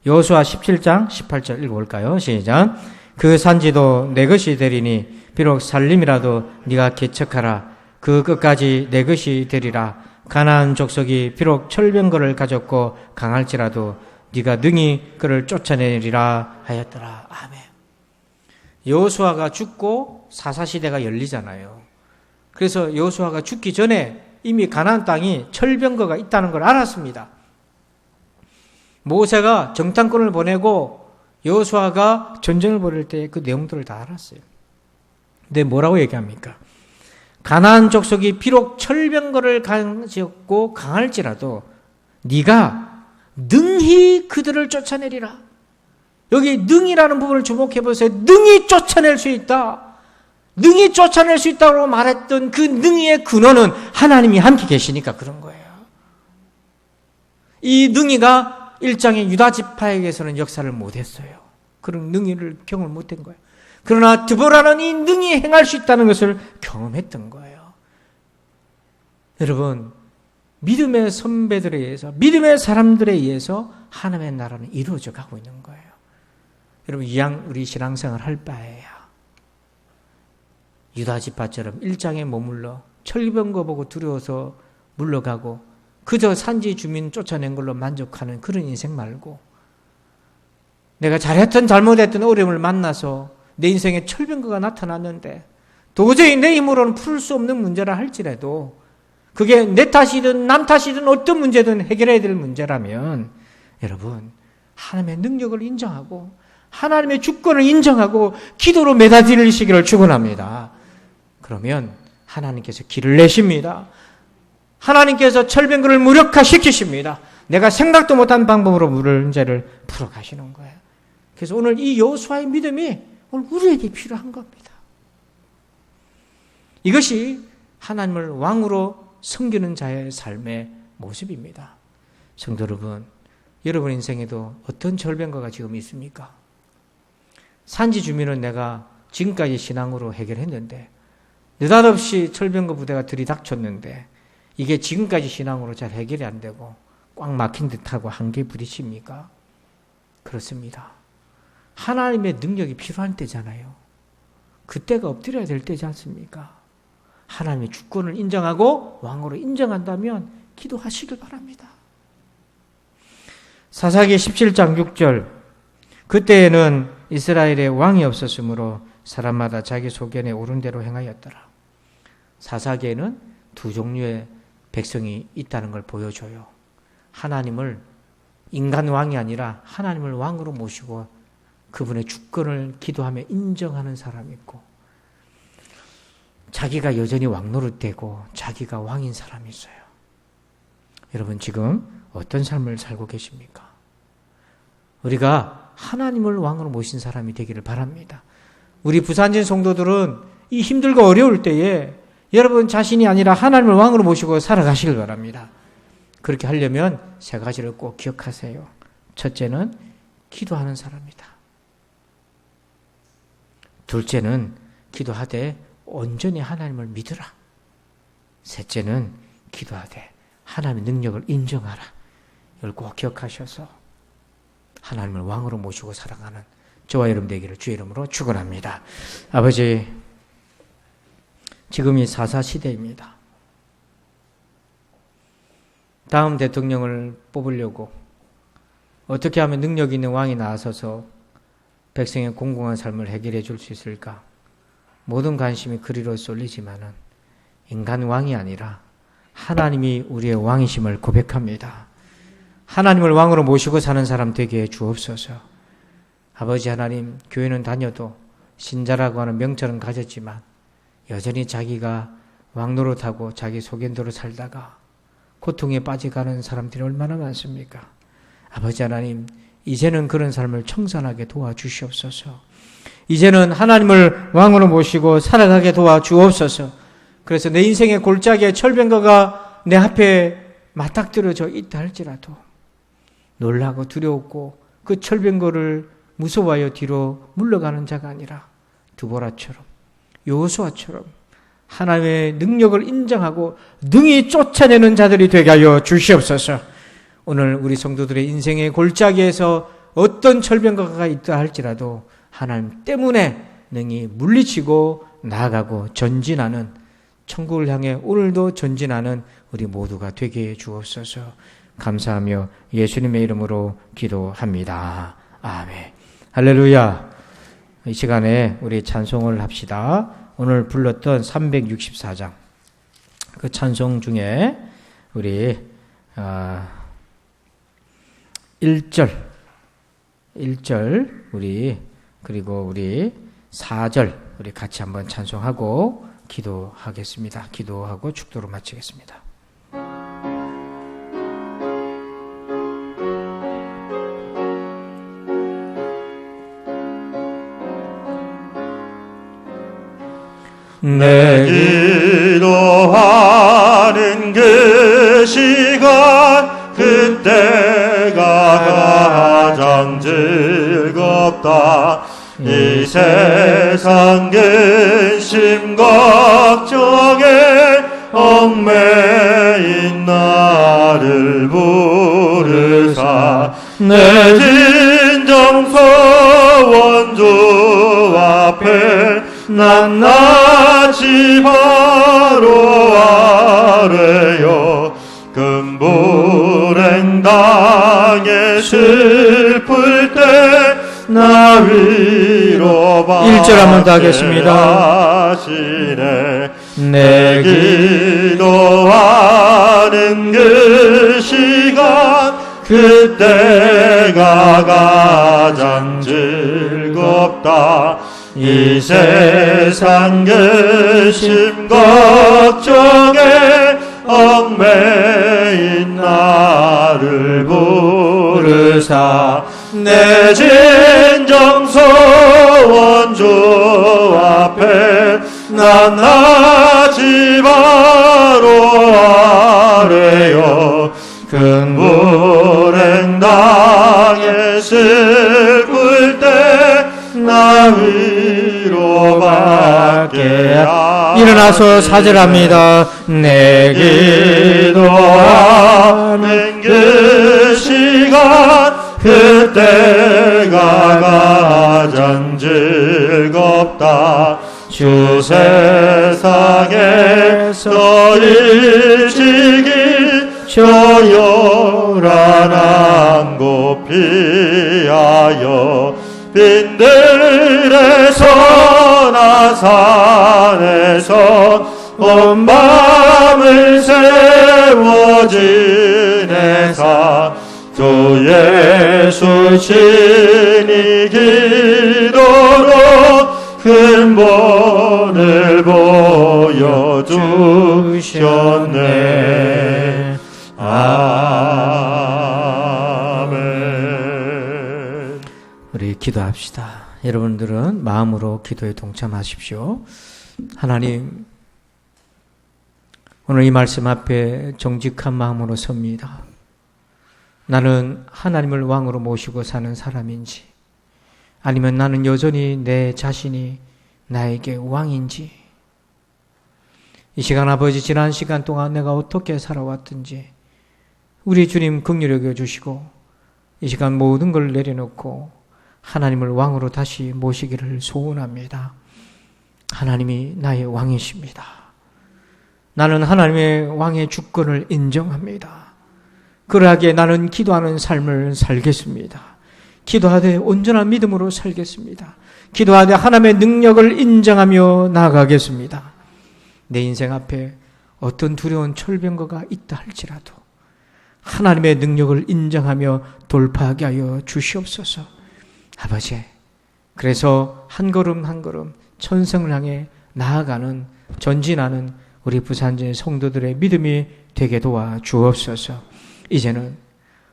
여호수아 17장 18절 읽어볼까요? 시작. 그 산지도 내 것이 되리니 비록 살림이라도 네가 개척하라. 그 끝까지 내 것이 되리라. 가나안 족속이 비록 철병거를 가졌고 강할지라도 네가 능히 그를 쫓아내리라 하였더라. 아멘. 여호수아가 죽고 사사시대가 열리잖아요. 그래서 여호수아가 죽기 전에 이미 가나안 땅이 철병거가 있다는 걸 알았습니다. 모세가 정탐꾼을 보내고 여호수아가 전쟁을 벌일 때 그 내용들을 다 알았어요. 근데 뭐라고 얘기합니까? 가나안 족속이 비록 철병거를 가졌고 강할지라도 네가 능히 그들을 쫓아내리라. 여기 능이라는 부분을 주목해 보세요. 능히 쫓아낼 수 있다. 능히 쫓아낼 수 있다고 말했던 그 능의의 근원은 하나님이 함께 계시니까 그런 거예요. 이 능의가 1장의 유다 지파에게서는 역사를 못했어요. 그런 능의를 경험을 못한 거예요. 그러나 드보라는 이 능히 행할 수 있다는 것을 경험했던 거예요. 여러분, 믿음의 선배들에 의해서, 믿음의 사람들에 의해서 하나님의 나라는 이루어져 가고 있는 거예요. 여러분, 이왕 우리 신앙생활 할 바에야 유다 지파처럼 1장에 머물러 철병거 보고 두려워서 물러가고 그저 산지 주민 쫓아낸 걸로 만족하는 그런 인생 말고 내가 잘했든 잘못했든 어려움을 만나서 내 인생에 철병거가 나타났는데 도저히 내 힘으로는 풀 수 없는 문제라 할지라도 그게 내 탓이든 남 탓이든 어떤 문제든 해결해야 될 문제라면 여러분 하나님의 능력을 인정하고 하나님의 주권을 인정하고 기도로 매달리시기를 축원합니다. 그러면 하나님께서 길을 내십니다. 하나님께서 철병거를 무력화시키십니다. 내가 생각도 못한 방법으로 문제를 풀어가시는 거예요. 그래서 오늘 이 여호수아의 믿음이 오늘 우리에게 필요한 겁니다. 이것이 하나님을 왕으로 섬기는 자의 삶의 모습입니다. 성도 여러분, 여러분 인생에도 어떤 철병거가 지금 있습니까? 산지 주민은 내가 지금까지 신앙으로 해결했는데 느닷없이 철병거 부대가 들이닥쳤는데 이게 지금까지 신앙으로 잘 해결이 안 되고 꽉 막힌 듯하고 한계에 부딪힙니까? 그렇습니다. 하나님의 능력이 필요한 때잖아요. 그때가 엎드려야 될 때지 않습니까? 하나님의 주권을 인정하고 왕으로 인정한다면 기도하시길 바랍니다. 사사기 17장 6절 그때에는 이스라엘에 왕이 없었으므로 사람마다 자기 소견에 옳은 대로 행하였더라. 사사기에는 두 종류의 백성이 있다는 걸 보여줘요. 하나님을 인간 왕이 아니라 하나님을 왕으로 모시고 그분의 주권을 기도하며 인정하는 사람이 있고 자기가 여전히 왕 노릇되고 자기가 왕인 사람이 있어요. 여러분 지금 어떤 삶을 살고 계십니까? 우리가 하나님을 왕으로 모신 사람이 되기를 바랍니다. 우리 부산진 성도들은 이 힘들고 어려울 때에 여러분 자신이 아니라 하나님을 왕으로 모시고 살아가시길 바랍니다. 그렇게 하려면 세 가지를 꼭 기억하세요. 첫째는 기도하는 사람이다. 둘째는 기도하되 온전히 하나님을 믿으라. 셋째는 기도하되 하나님의 능력을 인정하라. 이걸 꼭 기억하셔서 하나님을 왕으로 모시고 살아가는 저와 여러분 되기를 주의 이름으로 축원합니다. 아버지, 지금이 사사 시대입니다. 다음 대통령을 뽑으려고 어떻게 하면 능력 있는 왕이 나서서 백성의 공공한 삶을 해결해 줄 수 있을까? 모든 관심이 그리로 쏠리지만은 인간 왕이 아니라 하나님이 우리의 왕이심을 고백합니다. 하나님을 왕으로 모시고 사는 사람 되게 해 주옵소서. 아버지 하나님, 교회는 다녀도 신자라고 하는 명찰은 가졌지만 여전히 자기가 왕 노릇하고 자기 소견대로 살다가 고통에 빠져가는 사람들이 얼마나 많습니까? 아버지 하나님, 이제는 그런 삶을 청산하게 도와주시옵소서. 이제는 하나님을 왕으로 모시고 살아가게 도와주옵소서. 그래서 내 인생의 골짜기에 철병거가 내 앞에 맞닥뜨려져 있다 할지라도 놀라고 두려웠고 그 철병거를 무서워하여 뒤로 물러가는 자가 아니라 두보라처럼 여호수아처럼 하나님의 능력을 인정하고 능히 쫓아내는 자들이 되게 하여 주시옵소서. 오늘 우리 성도들의 인생의 골짜기에서 어떤 철병거가 있다 할지라도 하나님 때문에 능히 물리치고 나아가고 전진하는 천국을 향해 오늘도 전진하는 우리 모두가 되게 해 주옵소서. 감사하며 예수님의 이름으로 기도합니다. 아멘. 할렐루야. 이 시간에 우리 찬송을 합시다. 오늘 불렀던 364장 그 찬송 중에 우리 1절 우리 그리고 우리 4절 우리 같이 한번 찬송하고 기도하겠습니다. 기도하고 축도로 마치겠습니다. 내 기도하는 그 시간 그때가 가장 즐겁다. 이 세상 근심 걱정에 얽매인 나를 부르사 내 진정서 원주 앞에 낱낱이 바로 아뢰요. 금불행 당에 슬플 때 위로 받게 1절 한번 더 하겠습니다. 하시네. 내 기도하는 그 시간 그때가 가장 즐겁다. 이 세상 근심 걱정에 얽매인 나를 부르사 내 진정소원 주 앞에 난 나지 바로 아래요. 큰 불행 당해 슬플 때 나 위로 받게 일어나서 사절합니다. 내 기도하는 그 시간 그때가 가장 즐겁다. 주 세상에서 일찍이 조용한 한곳 피하여 빈들에서 나 산에서 온 밤을 세워 지내사 주 예수 친히 기도로 큰 본을 보여주셨네. 아멘. 우리 기도합시다. 여러분들은 마음으로 기도에 동참하십시오. 하나님, 오늘 이 말씀 앞에 정직한 마음으로 섭니다. 나는 하나님을 왕으로 모시고 사는 사람인지, 아니면 나는 여전히 내 자신이 나에게 왕인지, 이 시간 아버지 지난 시간 동안 내가 어떻게 살아왔든지 우리 주님 긍휼히 여겨주시고 이 시간 모든 걸 내려놓고 하나님을 왕으로 다시 모시기를 소원합니다. 하나님이 나의 왕이십니다. 나는 하나님의 왕의 주권을 인정합니다. 그러하기에 나는 기도하는 삶을 살겠습니다. 기도하되 온전한 믿음으로 살겠습니다. 기도하되 하나님의 능력을 인정하며 나아가겠습니다. 내 인생 앞에 어떤 두려운 철병거가 있다 할지라도 하나님의 능력을 인정하며 돌파하게 하여 주시옵소서. 아버지, 그래서 한 걸음 한 걸음 천성을 향해 나아가는, 전진하는 우리 부산제 성도들의 믿음이 되게 도와 주옵소서. 이제는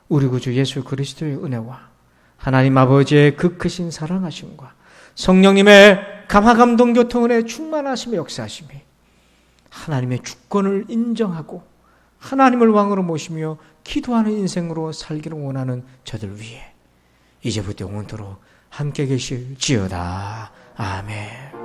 우리 구주 예수 그리스도의 은혜와 하나님 아버지의 그 크신 사랑하심과 성령님의 감화감동 교통은혜 충만하심의 역사하심이 하나님의 주권을 인정하고 하나님을 왕으로 모시며 기도하는 인생으로 살기를 원하는 저들 위해 이제부터 영원토록 함께 계실지어다. 아멘.